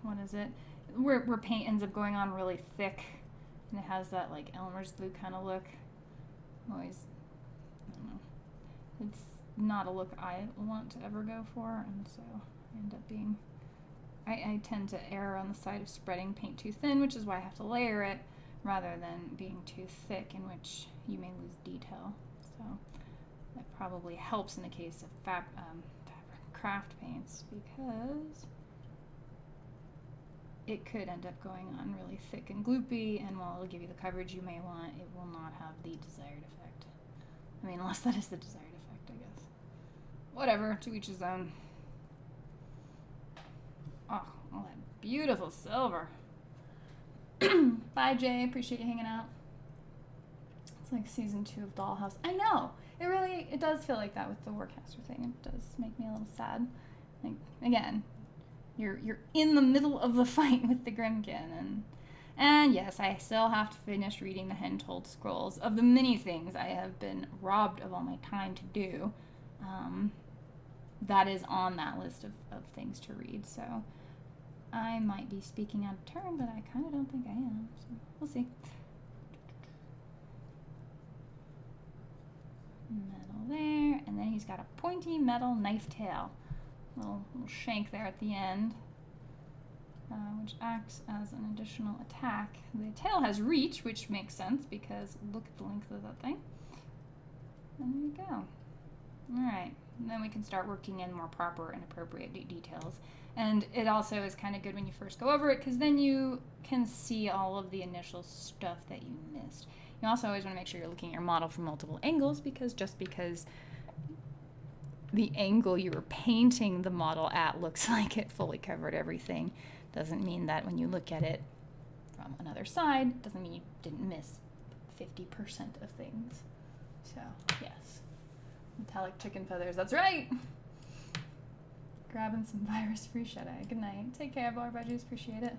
what is it? Where paint ends up going on really thick, and it has that, like, Elmer's glue kind of look. Always, I don't know. It's not a look I want to ever go for, and so I end up being... I tend to err on the side of spreading paint too thin, which is why I have to layer it, rather than being too thick, in which you may lose detail. So that probably helps in the case of fabric craft paints, because it could end up going on really thick and gloopy, and while it'll give you the coverage you may want, it will not have the desired effect. I mean, unless that is the desired effect, I guess. Whatever, to each his own. Oh, all that beautiful silver. Bye, Jay. Appreciate you hanging out. It's like season 2 of Dollhouse. I know. It does feel like that with the Warcaster thing. It does make me a little sad. Like, again, you're in the middle of the fight with the Grimkin, and yes, I still have to finish reading the Hentold Scrolls. Of the many things I have been robbed of all my time to do, that is on that list of things to read. So I might be speaking out of turn, but I kind of don't think I am. So we'll see. Metal there, and then he's got a pointy metal knife tail. Little shank there at the end, which acts as an additional attack. The tail has reach, which makes sense because look at the length of that thing. And there you go. Alright, then we can start working in more proper and appropriate details. And it also is kind of good when you first go over it, because then you can see all of the initial stuff that you missed. You also always want to make sure you're looking at your model from multiple angles, because just because the angle you were painting the model at looks like it fully covered everything doesn't mean that when you look at it from another side, doesn't mean you didn't miss 50% of things. So, yes. Metallic chicken feathers, that's right! Grabbing some virus-free shut-eye. Good night. Take care, Bar Budgies, appreciate it.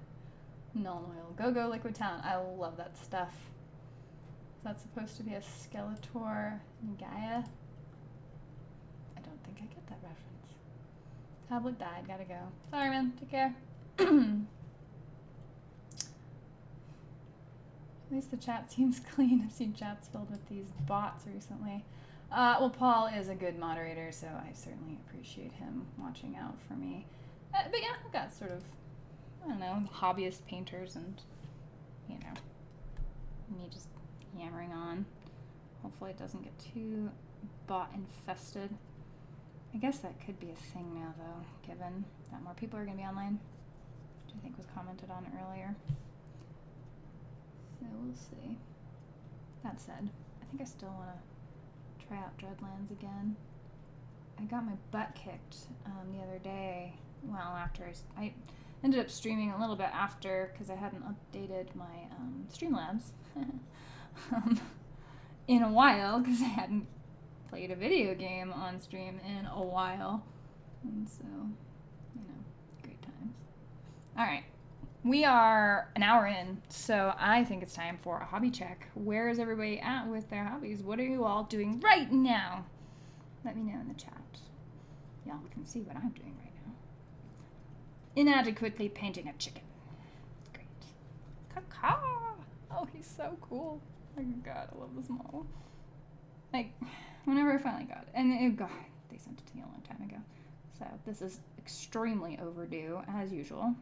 Null Oil. Go Liquid Town. I love that stuff. Is that supposed to be a Skeletor Gaia? I don't think I get that reference. Tablet died, gotta go. Sorry, man, take care. At least the chat seems clean. I've seen chats filled with these bots recently. Well, Paul is a good moderator, so I certainly appreciate him watching out for me. But yeah, I've got sort of, I don't know, hobbyist painters and, you know, me just hammering on. Hopefully it doesn't get too bot infested. I guess that could be a thing now, though, given that more people are going to be online, which I think was commented on earlier. So we'll see. That said, I think I still want to try out Dreadlands again. I got my butt kicked the other day. Well, after I ended up streaming a little bit after, because I hadn't updated my Streamlabs in a while, because I hadn't played a video game on stream in a while. And so, you know, great times. Alright, we are an hour in, so I think it's time for a hobby check. Where is everybody at with their hobbies? What are you all doing right now? Let me know in the chat. Y'all can see what I'm doing right now. Inadequately painting a chicken. Great. Caca! Oh, he's so cool. Oh my god, I love this model. Like, whenever I finally got it, and God, they sent it to me a long time ago. So this is extremely overdue, as usual.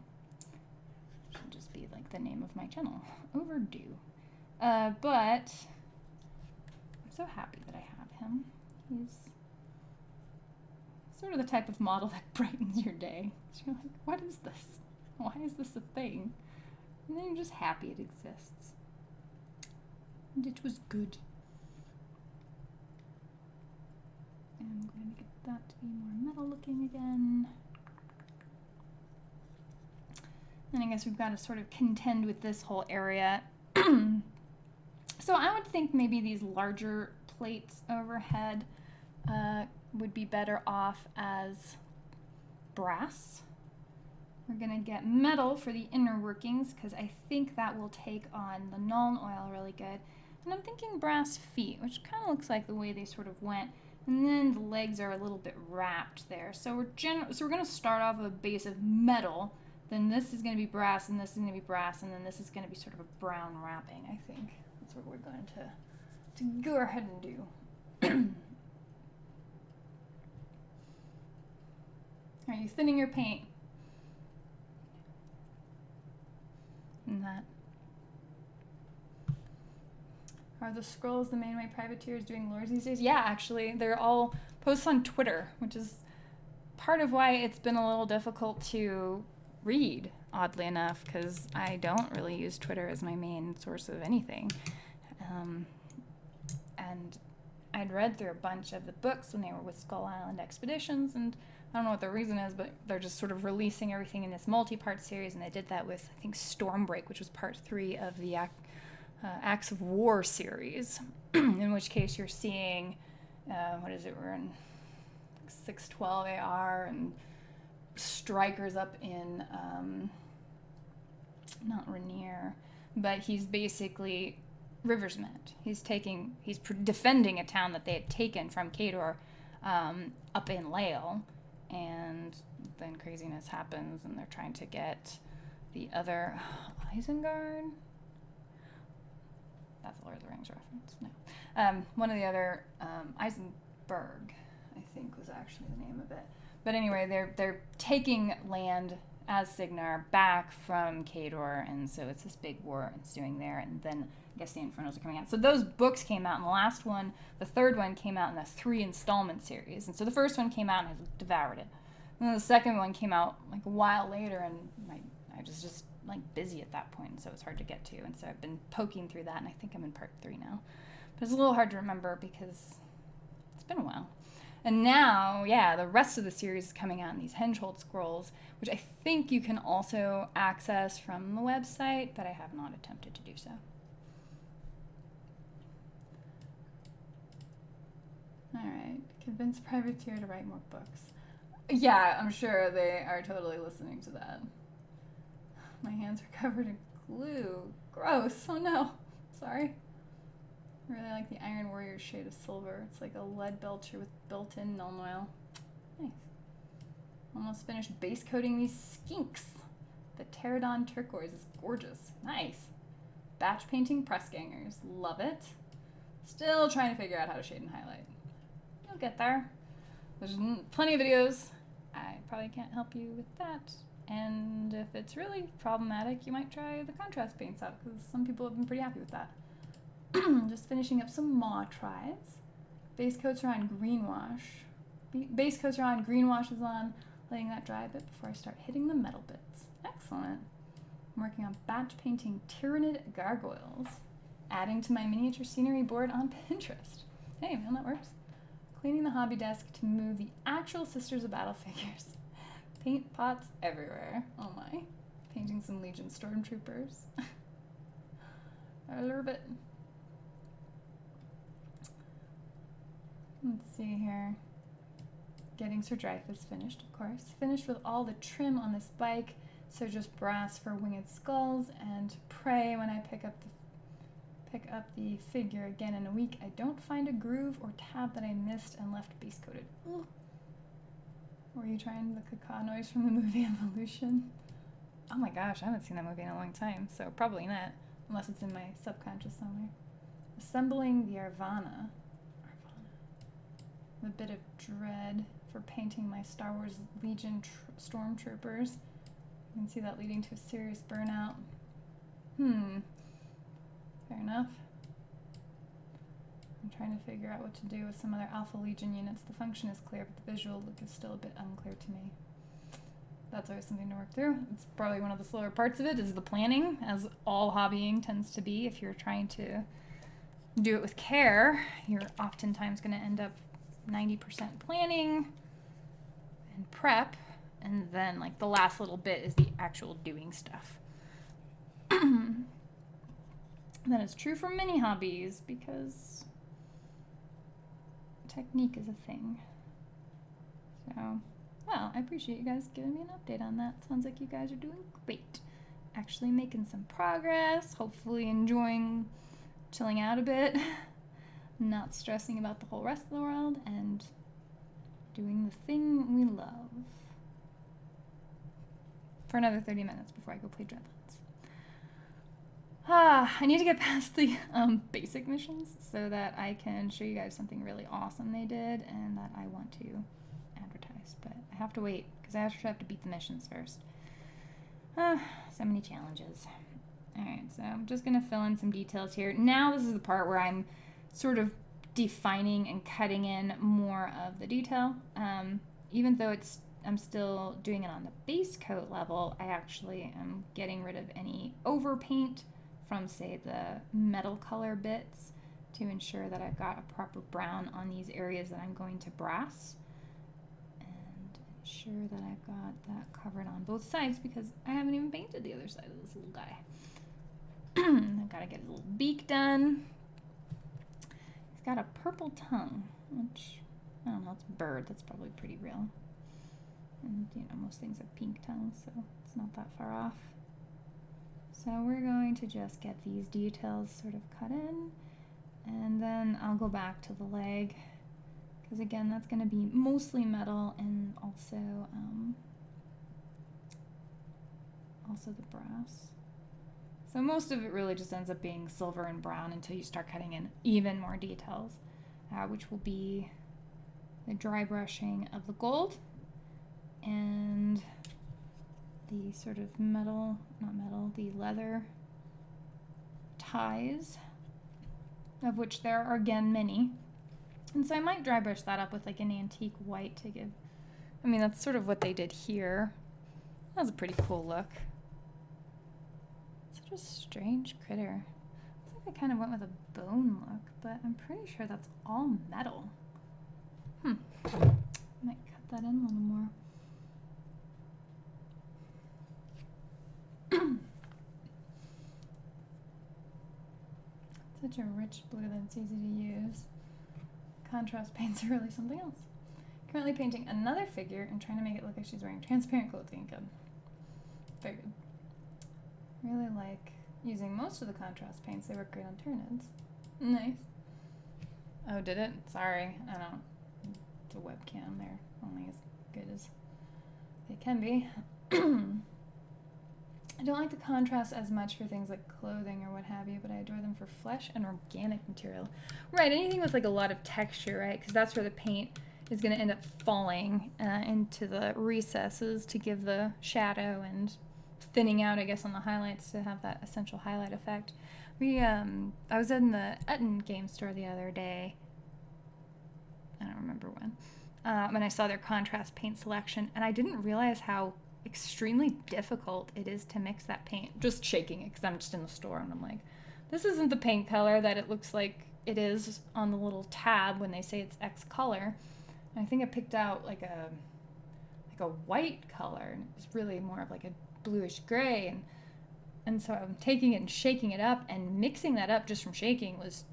Should just be like the name of my channel. Overdue. But I'm so happy that I have him. He's sort of the type of model that brightens your day. So you're like, what is this? Why is this a thing? And then you're just happy it exists. And it was good. And I'm going to get that to be more metal looking again. And I guess we've got to sort of contend with this whole area. So I would think maybe these larger plates overhead would be better off as brass. We're going to get metal for the inner workings, because I think that will take on the Nuln Oil really good. And I'm thinking brass feet, which kind of looks like the way they sort of went. And then the legs are a little bit wrapped there. So we're going to start off with a base of metal. Then this is going to be brass, and this is going to be brass, and then this is going to be sort of a brown wrapping, I think. That's what we're going to go ahead and do. Are you thinning your paint? And that. Are the scrolls the main way privateers doing lores these days? Yeah, actually, they're all posts on Twitter, which is part of why it's been a little difficult to read, oddly enough, because I don't really use Twitter as my main source of anything. And I'd read through a bunch of the books when they were with Skull Island Expeditions, and I don't know what the reason is, but they're just sort of releasing everything in this multi-part series, and they did that with, I think, Stormbreak, which was part 3 of the Acts of War series, in which case you're seeing, we're in 612 AR and Striker's up in, not Rainier, but he's basically River's Met. He's defending a town that they had taken from Kador up in Lael, and then craziness happens, and they're trying to get the other Isengard. That's a Lord of the Rings reference. No, one of the other Eisenberg, I think, was actually the name of it. But anyway, they're taking land as Signar back from Kador, and so it's this big war ensuing there, and then I guess the Infernals are coming out. So those books came out, and the last one, the third one, came out in a 3-installment series. And so the first one came out, and I devoured it. And then the second one came out like a while later, and I was just like busy at that point, so it was hard to get to. And so I've been poking through that, and I think I'm in part 3 now. But it's a little hard to remember because it's been a while. And now, yeah, the rest of the series is coming out in these Henchhold scrolls, which I think you can also access from the website, but I have not attempted to do so. All right, convince Privateer to write more books. Yeah, I'm sure they are totally listening to that. My hands are covered in glue. Gross. Oh no. Sorry. I really like the Iron Warrior shade of silver. It's like a lead belcher with built-in Nuln Oil. Nice. Almost finished base coating these skinks. The Pterodon turquoise is gorgeous. Nice. Batch painting press gangers. Love it. Still trying to figure out how to shade and highlight. You'll get there. There's plenty of videos. I probably can't help you with that. And if it's really problematic, you might try the contrast paints out, because some people have been pretty happy with that. Just finishing up some Maw tries. Base coats are on green wash. Base coats are on, green wash is on. Letting that dry a bit before I start hitting the metal bits. Excellent. I'm working on batch painting Tyrannid gargoyles. Adding to my miniature scenery board on Pinterest. Hey man, that works. Cleaning the hobby desk to move the actual Sisters of Battle figures. Paint pots everywhere. Oh my. Painting some Legion stormtroopers. I love it. Let's see here. Getting Sir Dreyfus finished, of course. Finished with all the trim on this bike, so just brass for winged skulls, and pray when I pick up the figure again in a week, I don't find a groove or tab that I missed and left base coated. Ugh. Were you trying the caca noise from the movie Evolution? Oh my gosh, I haven't seen that movie in a long time, so probably not, unless it's in my subconscious somewhere. Assembling the Arvana. A bit of dread for painting my Star Wars Legion stormtroopers. You can see that leading to a serious burnout. Fair enough. I'm trying to figure out what to do with some other Alpha Legion units. The function is clear, but the visual look is still a bit unclear to me. That's always something to work through. It's probably one of the slower parts of it, is the planning, as all hobbying tends to be. If you're trying to do it with care, you're oftentimes going to end up 90% planning and prep, and then like the last little bit is the actual doing stuff. That is true for many hobbies, because technique is a thing. So, well, I appreciate you guys giving me an update on that. Sounds like you guys are doing great. Actually making some progress, hopefully enjoying chilling out a bit, not stressing about the whole rest of the world, and doing the thing we love. For another 30 minutes before I go play Dreadlands. I need to get past the basic missions so that I can show you guys something really awesome they did and that I want to advertise. But I have to wait because I actually have to beat the missions first. So many challenges. Alright, so I'm just going to fill in some details here. Now this is the part where I'm sort of defining and cutting in more of the detail. Even though I'm still doing it on the base coat level, I actually am getting rid of any overpaint from, say, the metal color bits to ensure that I've got a proper brown on these areas that I'm going to brass. And ensure that I've got that covered on both sides because I haven't even painted the other side of this little guy. I've got to get a little beak done. He's got a purple tongue, which, I don't know, it's a bird. That's probably pretty real. And, you know, most things have pink tongues, so it's not that far off. So we're going to just get these details sort of cut in, and then I'll go back to the leg, because again, that's going to be mostly metal and also the brass. So most of it really just ends up being silver and brown until you start cutting in even more details, which will be the dry brushing of the gold and the sort of the leather ties, of which there are again many. And so I might dry brush that up with like an antique white to give, I mean, that's sort of what they did here. That was a pretty cool look. Such a strange critter. Looks like they kind of went with a bone look, but I'm pretty sure that's all metal. Might cut that in a little more. Such a rich blue that it's easy to use. Contrast paints are really something else. Currently painting another figure and trying to make it look like she's wearing transparent clothing again. Very good. Really like using most of the contrast paints. They work great on Tyranids. Nice. Oh, did it? Sorry. I don't. It's a webcam. They're only as good as they can be. I don't like the contrast as much for things like clothing or what have you, but I adore them for flesh and organic material. Right, anything with like a lot of texture, right? Because that's where the paint is going to end up falling into the recesses to give the shadow and thinning out, I guess, on the highlights to have that essential highlight effect. I was in the Etton game store the other day. I don't remember when. And I saw their contrast paint selection, and I didn't realize how extremely difficult it is to mix that paint. Just shaking it because I'm just in the store and I'm like, this isn't the paint color that it looks like it is on the little tab when they say it's X color. And I think I picked out like a white color, and it's really more of like a bluish gray, and so I'm taking it and shaking it up, and mixing that up just from shaking was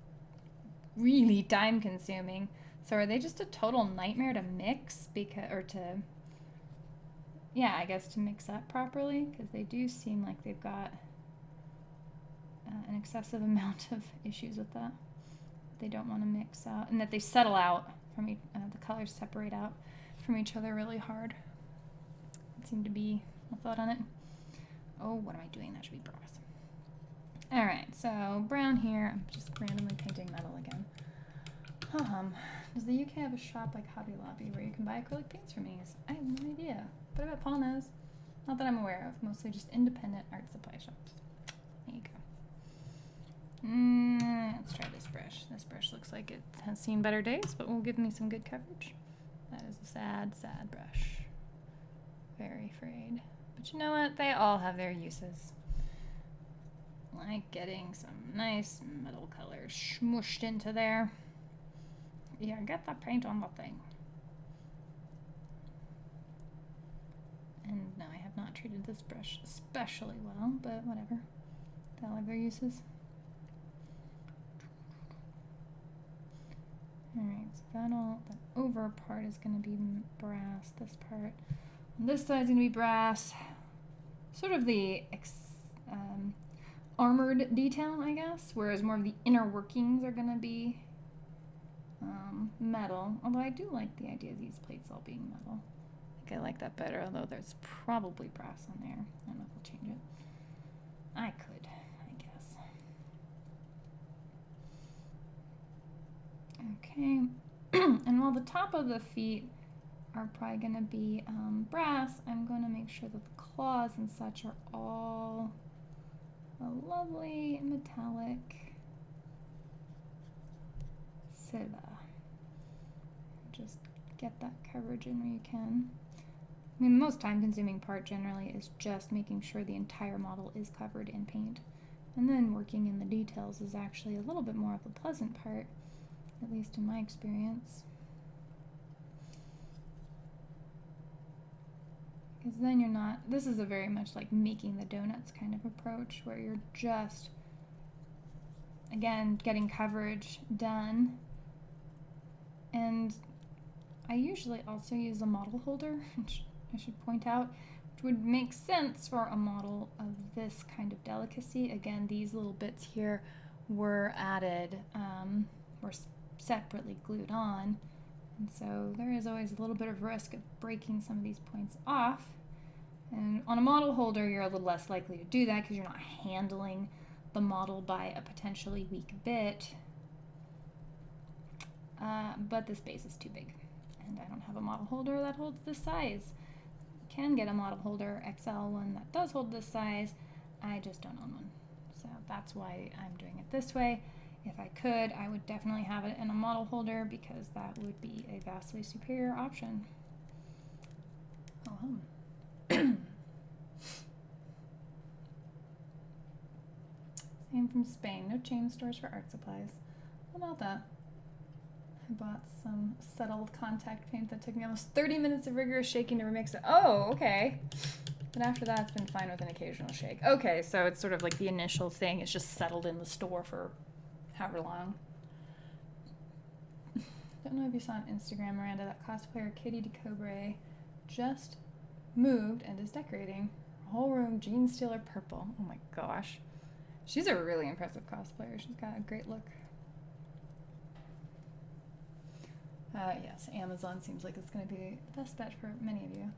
really time consuming. So are they just a total nightmare to mix I guess to mix up properly, because they do seem like they've got an excessive amount of issues with that. They don't want to mix out, and that they settle out from the colors separate out from each other really hard. It seemed to be a thought on it. Oh, what am I doing? That should be brass. All right, so brown here. I'm just randomly painting metal again. Does the UK have a shop like Hobby Lobby where you can buy acrylic paints from these? I have no idea. But I bet Paul knows. Not that I'm aware of. Mostly just independent art supply shops. There you go. Let's try this brush. This brush looks like it has seen better days, but will give me some good coverage. That is a sad, sad brush. Very frayed. But you know what? They all have their uses. Like getting some nice metal colors smooshed into there. Yeah, get that paint on the thing. And no, I have not treated this brush especially well, but whatever. They all have their uses. Alright, so that over part is going to be brass. This part on this side is going to be brass. Sort of the armored detail, I guess, whereas more of the inner workings are going to be metal. Although I do like the idea of these plates all being metal. I think I like that better, although there's probably brass on there. I don't know if I'll change it. I could, I guess. Okay. And while the top of the feet are probably going to be brass, I'm going to make sure that the claws and such are all a lovely metallic silver. Just get that coverage in where you can. I mean, the most time-consuming part generally is just making sure the entire model is covered in paint. And then working in the details is actually a little bit more of the pleasant part, at least in my experience. Because then you're not, this is a very much like making the donuts kind of approach, where you're just, again, getting coverage done. And I usually also use a model holder, which I should point out, which would make sense for a model of this kind of delicacy. Again, these little bits here were added, were separately glued on, and so there is always a little bit of risk of breaking some of these points off. And on a model holder, you're a little less likely to do that because you're not handling the model by a potentially weak bit. But this base is too big, and I don't have a model holder that holds this size. Can get a model holder XL one that does hold this size. I just don't own one, so that's why I'm doing it this way. If I could, I would definitely have it in a model holder because that would be a vastly superior option. Oh, Same from Spain. No chain stores for art supplies. How about that? I bought some settled contact paint that took me almost 30 minutes of rigorous shaking to remix it. Oh, okay. But after that, it's been fine with an occasional shake. Okay, so it's sort of like the initial thing is just settled in the store for however long. Don't know if you saw on Instagram, Miranda, that cosplayer Katie DeCobre just moved and is decorating her whole room Jean Steeler purple. Oh my gosh. She's a really impressive cosplayer. She's got a great look. Yes, Amazon seems like it's going to be the best bet for many of you.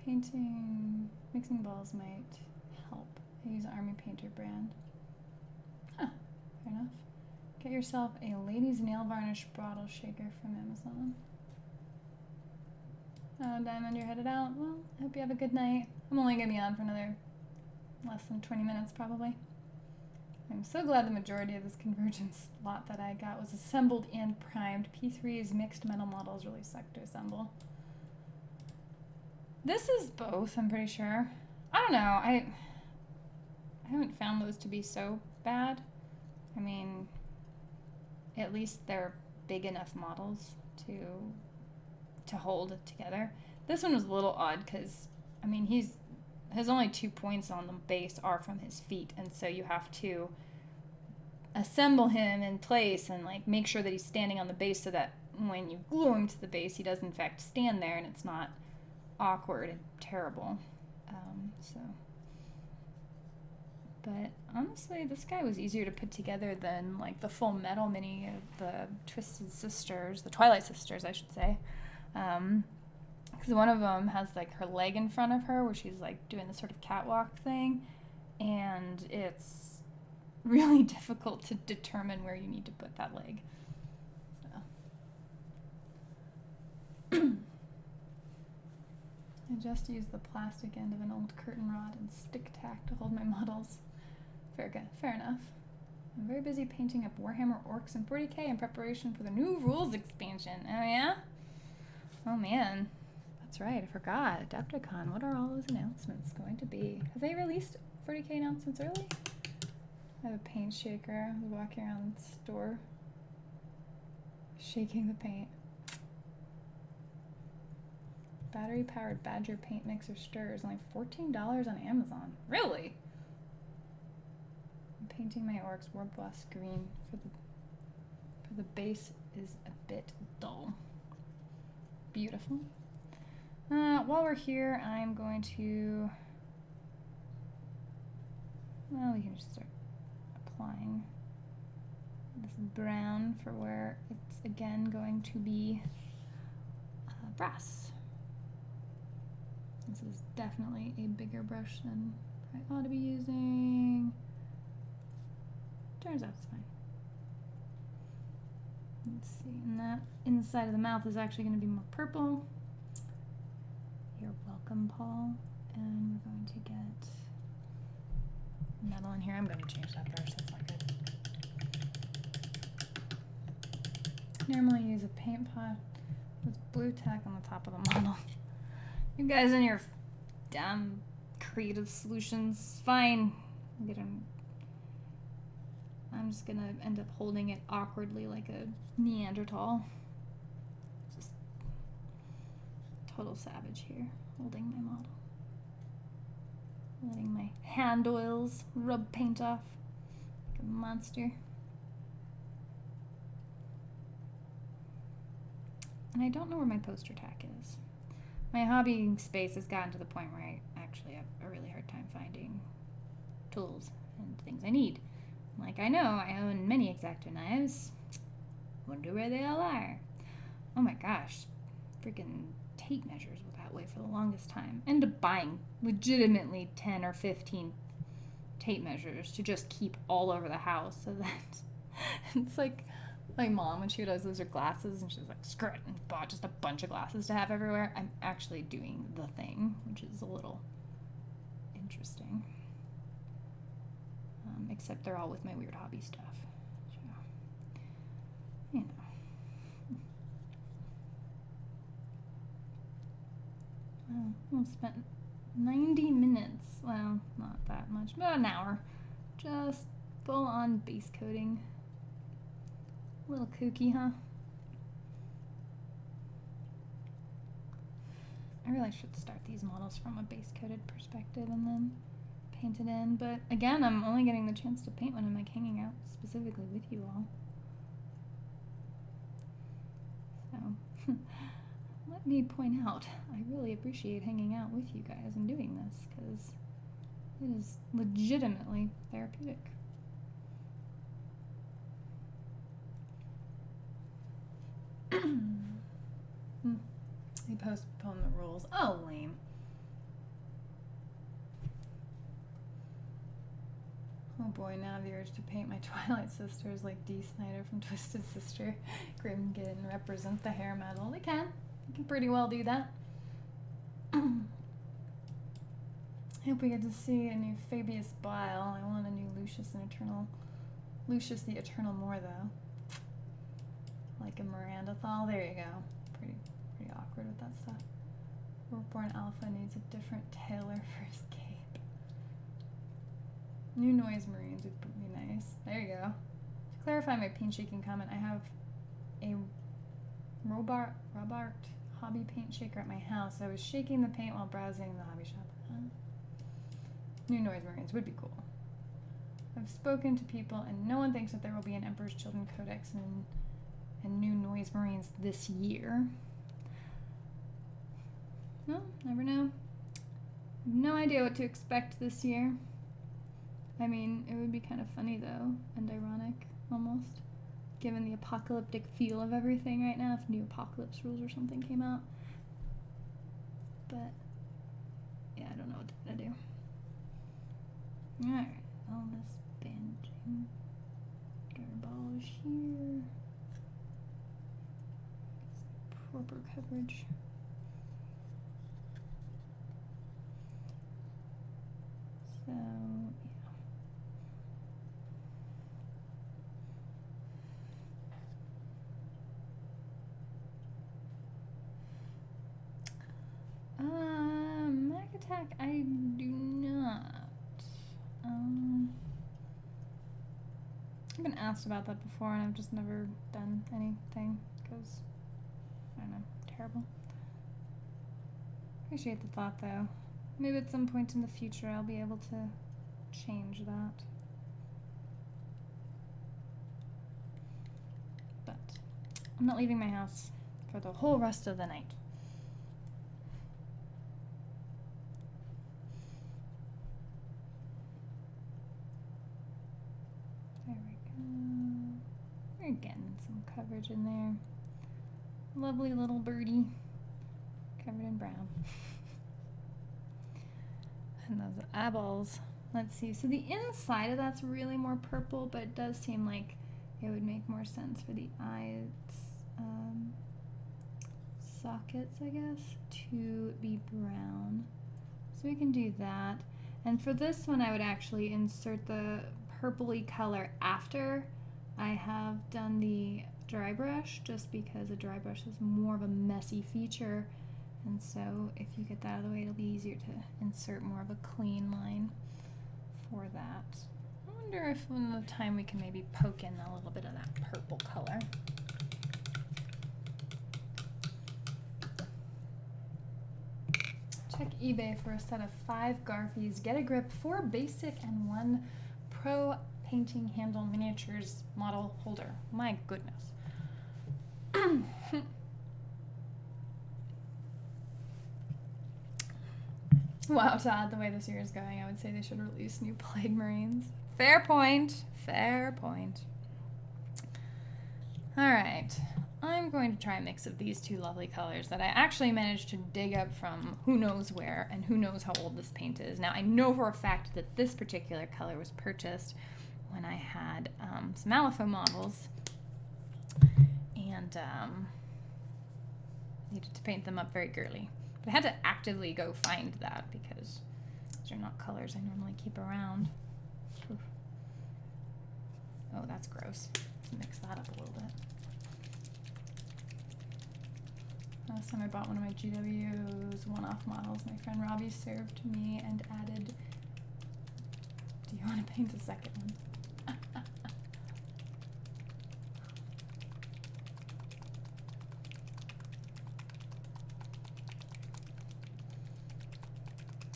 Painting, mixing balls might help. I use Army Painter brand. Huh, fair enough. Get yourself a ladies nail varnish bottle shaker from Amazon. Oh, Diamond, you're headed out? Well, I hope you have a good night. I'm only going to be on for another less than 20 minutes probably. I'm so glad the majority of this Convergence lot that I got was assembled and primed. P3's mixed metal models really suck to assemble. This is both, I'm pretty sure. I don't know, I haven't found those to be so bad. I mean, at least they're big enough models to hold it together. This one was a little odd because, I mean, his only 2 points on the base are from his feet, and so you have to assemble him in place and like make sure that he's standing on the base so that when you glue him to the base, he does in fact stand there and it's not awkward and terrible. But honestly, this guy was easier to put together than like the Full Metal mini of the Twisted Sisters, the Twilight Sisters, I should say. Because one of them has like her leg in front of her where she's like doing this sort of catwalk thing, and it's really difficult to determine where you need to put that leg. So. I just used the plastic end of an old curtain rod and stick tack to hold my models. Fair enough. I'm very busy painting up Warhammer Orcs in 40k in preparation for the new rules expansion. Oh yeah? Oh man. That's right, I forgot. Adepticon, what are all those announcements going to be? Have they released 40k announcements early? I have a paint shaker. I was walking around the store shaking the paint. Battery-powered Badger paint mixer stir is only $14 on Amazon. Really? I'm painting my orcs Warboss green for the base is a bit dull. Beautiful. While we're here, I'm going to, well, we can just start applying this brown for where it's again going to be brass. This is definitely a bigger brush than I ought to be using. Turns out it's fine. Let's see, and that inside of the mouth is actually going to be more purple. You're welcome, Paul. And we're going to get metal in here. I'm going to change that brush. That's not good. Normally use a paint pot with blue tack on the top of the model. You guys and your damn creative solutions. Fine. I'm just gonna end up holding it awkwardly like a Neanderthal. Just total savage here, holding my model. Letting my hand oils rub paint off like a monster. And I don't know where my poster tack is. My hobby space has gotten to the point where I actually have a really hard time finding tools and things I need. Like, I know I own many X-Acto knives. Wonder where they all are. Oh my gosh. Freaking tape measures were that way for the longest time. I ended up buying legitimately 10 or 15 tape measures to just keep all over the house so that it's like my mom when she would always lose her glasses and she was like, screw it, and bought just a bunch of glasses to have everywhere. I'm actually doing the thing, which is a little interesting. Except they're all with my weird hobby stuff. So, you know. Well, I spent 90 minutes, well, not that much, but an hour, just full on base coating. A little kooky, huh? I really should start these models from a base coated perspective and then paint it in, but again, I'm only getting the chance to paint when I'm like hanging out specifically with you all. So, let me point out, I really appreciate hanging out with you guys and doing this, because it is legitimately therapeutic. They postponed the rules. Oh, lame. Oh boy, now the urge to paint my Twilight Sisters like Dee Snider from Twisted Sister. Grimgin represent the hair metal. They can pretty well do that. I hope we get to see a new Fabius Bile. I want a new Lucius the Eternal more though. Like a Miranda Thal. There you go. Pretty awkward with that stuff. Warborn Alpha needs a different tailor for his cape. New Noise Marines would be nice. There you go. To clarify my paint shaking comment, I have a Robart hobby paint shaker at my house. I was shaking the paint while browsing the hobby shop. New Noise Marines would be cool. I've spoken to people and no one thinks that there will be an Emperor's Children Codex and New Noise Marines this year. No, never know. No idea what to expect this year. I mean, it would be kind of funny though, and ironic almost, given the apocalyptic feel of everything right now, if new apocalypse rules or something came out. But yeah, I don't know what to do. Alright, all this bandaging. Garbage here. Proper coverage. So, Mag Attack, I do not. I've been asked about that before and I've just never done anything because, I don't know, terrible. Appreciate the thought though. Maybe at some point in the future I'll be able to change that. But I'm not leaving my house for the whole rest of the night. There we go. We're getting some coverage in there. Lovely little birdie covered in brown. And those eyeballs. Let's see. So the inside of that's really more purple, but it does seem like it would make more sense for the eyes. sockets, I guess, to be brown. So we can do that. And for this one, I would actually insert the purpley color after I have done the dry brush, just because a dry brush is more of a messy feature. And so if you get that out of the way, it'll be easier to insert more of a clean line for that. I wonder if in the time we can maybe poke in a little bit of that purple color. Check eBay for a set of 5 Garfies Get a Grip 4 basic and 1 pro painting handle miniatures model holder. My goodness. Wow, Todd, the way this year is going, I would say they should release new Plague Marines. Fair point. Fair point. All right. I'm going to try a mix of these 2 lovely colors that I actually managed to dig up from who knows where and who knows how old this paint is. Now, I know for a fact that this particular color was purchased when I had some Malifaux models and needed to paint them up very girly. But I had to actively go find that because these are not colors I normally keep around. Oof. Oh, that's gross. Let's mix that up a little bit. Last time I bought one of my GW's one-off models, my friend Robbie served to me and added, do you want to paint a second one?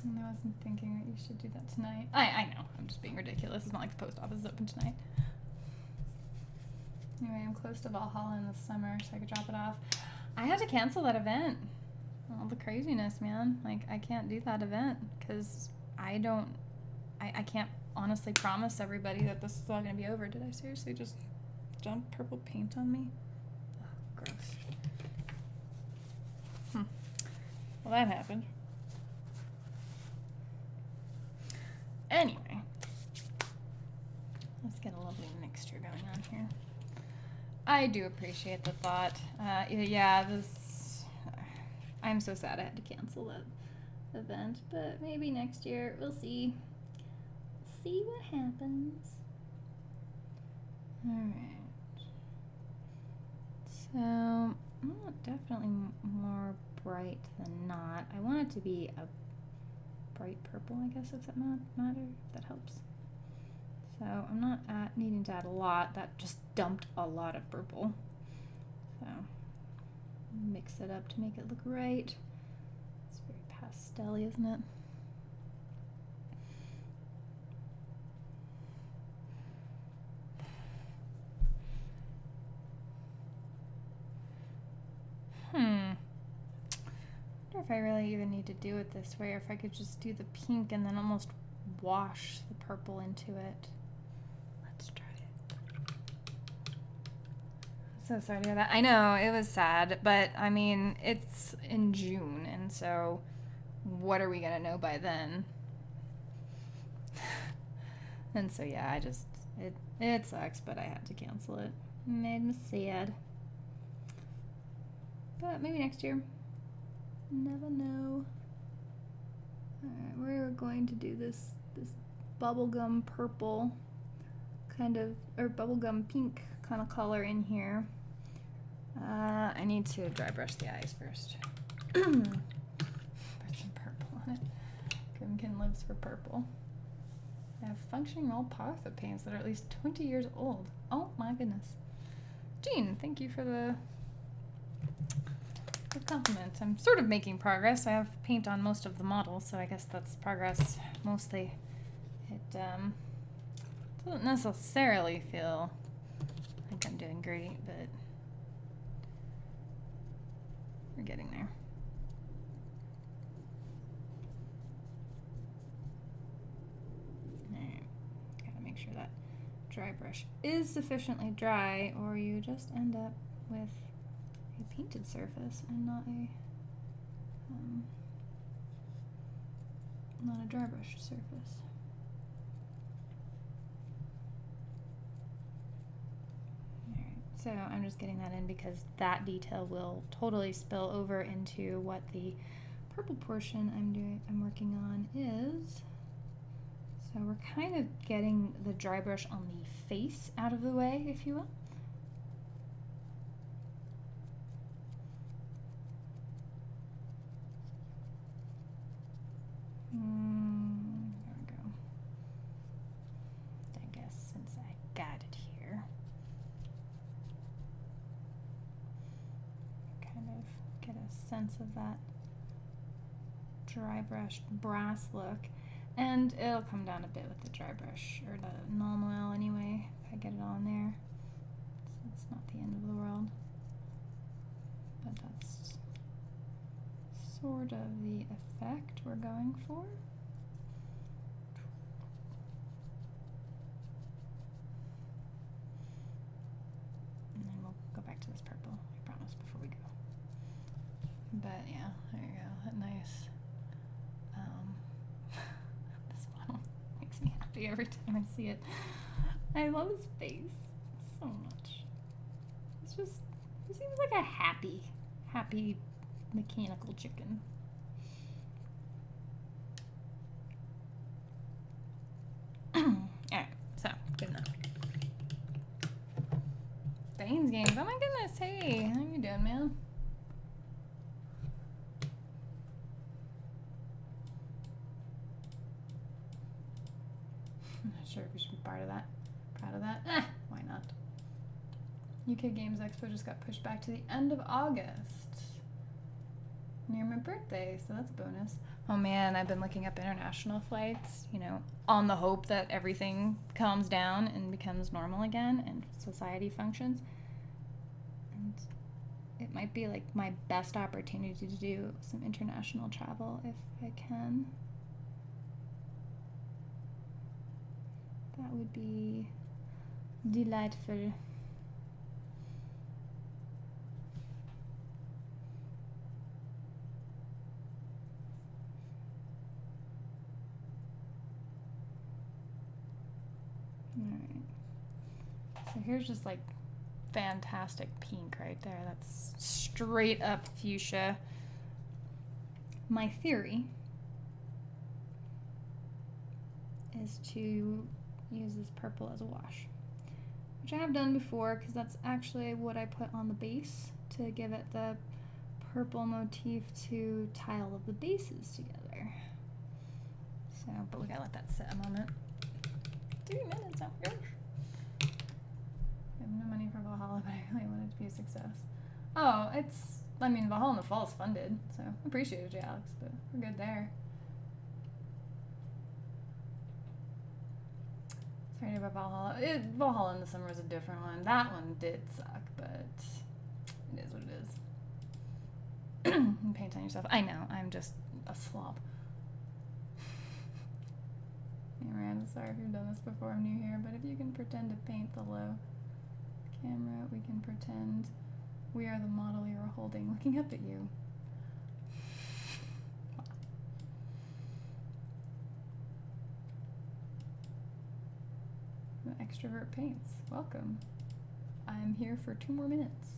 And I wasn't thinking that you should do that tonight. I know, I'm just being ridiculous. It's not like the post office is open tonight. Anyway, I'm close to Valhalla in the summer, so I could drop it off. I had to cancel that event. All the craziness, man. Like, I can't do that event because I can't honestly promise everybody that this is all going to be over. Did I seriously just dump purple paint on me? Oh, gross. Well, that happened. Anyway, let's get a lovely mixture going on here. I do appreciate the thought. Yeah, I'm so sad I had to cancel that event, but maybe next year we'll see. See what happens. Alright. So, definitely more bright than not. I want it to be a bright purple, I guess, if that matter, if that helps. So I'm not needing to add a lot. That just dumped a lot of purple. So mix it up to make it look right. It's very pastel-y, isn't it? I wonder if I really even need to do it this way, or if I could just do the pink and then almost wash the purple into it. Let's try it. So sorry to hear that. I know, it was sad, but I mean, it's in June, and so what are we gonna know by then? And so yeah, it sucks, but I had to cancel it. Made me sad. But maybe next year. Never know. Alright, we're going to do this bubblegum purple kind of, or bubblegum pink kind of color in here. I need to dry brush the eyes first. Put some purple on it. Grimkin lives for purple. I have functioning old Partha paints that are at least 20 years old. Oh my goodness. Jean, thank you for the compliment. I'm sort of making progress. I have paint on most of the models, so I guess that's progress mostly. It doesn't necessarily feel like I'm doing great, but we're getting there. Alright, gotta make sure that dry brush is sufficiently dry, or you just end up with a painted surface and not a dry brush surface. Alright, So I'm just getting that in because that detail will totally spill over into what the purple portion I'm working on is. So we're kind of getting the dry brush on the face out of the way, if you will. There we go. I guess since I got it here, kind of get a sense of that dry brushed brass look. And it'll come down a bit with the dry brush, or the Null Oil anyway, if I get it on there. So it's not the end of the world. But that's sort of the effect we're going for. And then we'll go back to this purple, I promise, before we go. But yeah, there you go, that nice. This model makes me happy every time I see it. I love his face so much. It's just, he seems like a happy mechanical chicken. Alright, so, good enough. Bane's Games, oh my goodness, hey, how you doing, man? I'm not sure if we should be part of that. Proud of that? Why not? UK Games Expo just got pushed back to the end of August. Near my birthday, so that's a bonus. Oh man, I've been looking up international flights, you know, on the hope that everything calms down and becomes normal again and society functions. And it might be like my best opportunity to do some international travel if I can. That would be delightful. Alright. So here's just like fantastic pink right there. That's straight up fuchsia. My theory is to use this purple as a wash, which I have done before because that's actually what I put on the base to give it the purple motif to tie all of the bases together. So, but we gotta let that sit a moment. 3 minutes, oh my gosh. I have no money for Valhalla, but I really want it to be a success. Oh, I mean, Valhalla in the Fall is funded, so I appreciate it, Alex, but we're good there. Sorry about Valhalla. Valhalla in the Summer was a different one. That one did suck, but it is what it is. Paint on yourself. I know, I'm just a slob. Hey Miranda, sorry if you've done this before, I'm new here, but if you can pretend to paint the low camera, we can pretend we are the model you're holding, looking up at you. Wow. The extrovert paints. Welcome. I'm here for 2 more minutes.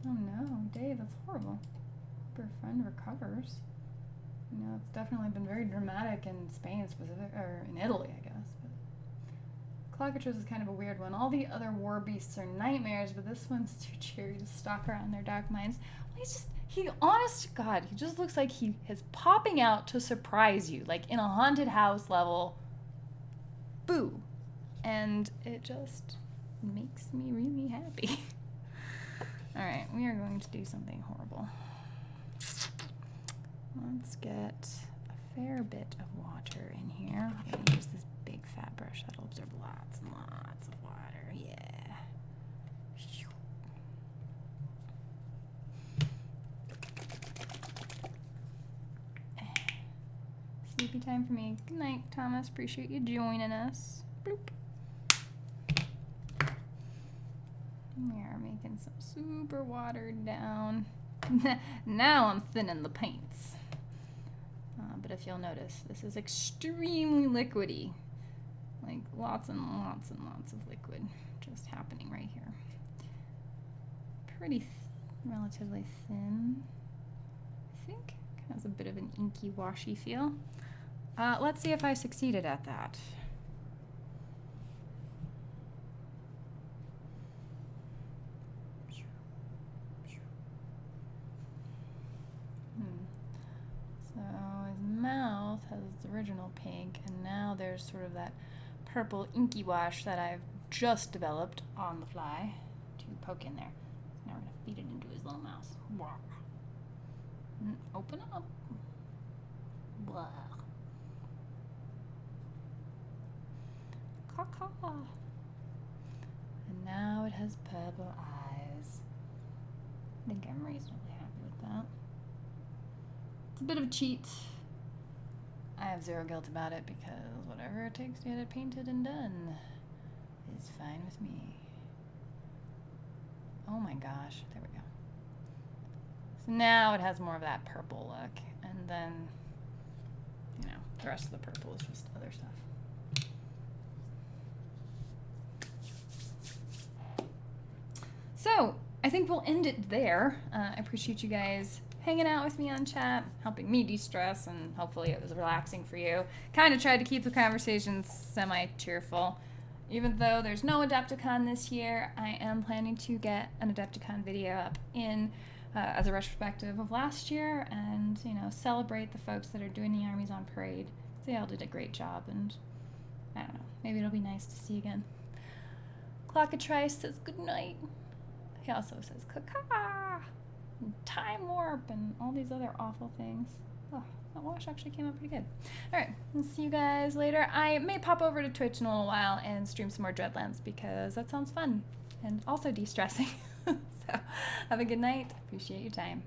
Oh no, Dave, that's horrible. Hope your friend recovers. You know, it's definitely been very dramatic in Spain specific, or in Italy, I guess. But Clockatros is kind of a weird one. All the other war beasts are nightmares, but this one's too cheery to stalk around their dark minds. Well, honest to God, he just looks like he is popping out to surprise you, like in a haunted house level. Boo. And it just makes me really happy. Alright, we are going to do something horrible. Let's get a fair bit of water in here. I'm going to use this big fat brush that'll absorb lots and lots of water. Yeah. Sleepy time for me. Good night, Thomas. Appreciate you joining us. Bloop. We are making some super watered down. Now I'm thinning the paints. But if you'll notice, this is extremely liquidy. Like lots and lots and lots of liquid just happening right here. Pretty relatively thin, I think. Kind of has a bit of an inky, washy feel. Let's see if I succeeded at that. So his mouth has its original pink, and now there's sort of that purple inky wash that I've just developed on the fly to poke in there. So now we're gonna feed it into his little mouth. Open up. Blah. Caw-caw. And now it has purple eyes. I think I'm reasonably happy with that. It's a bit of a cheat. I have zero guilt about it because whatever it takes to get it painted and done is fine with me. Oh my gosh, there we go. So now it has more of that purple look, and then, you know, the rest of the purple is just other stuff. So I think we'll end it there. I appreciate you guys hanging out with me on chat, helping me de-stress, and hopefully it was relaxing for you. Kind of tried to keep the conversations semi-cheerful. Even though there's no Adepticon this year, I am planning to get an Adepticon video up in as a retrospective of last year, and, you know, celebrate the folks that are doing the Armies on Parade. They all did a great job, and I don't know, maybe it'll be nice to see again. Clockatrice says good night. He also says caca, and time warp, and all these other awful things. Oh, that wash actually came out pretty good. All right, we'll see you guys later. I may pop over to Twitch in a little while and stream some more Dreadlands because that sounds fun and also de-stressing. So have a good night. Appreciate your time.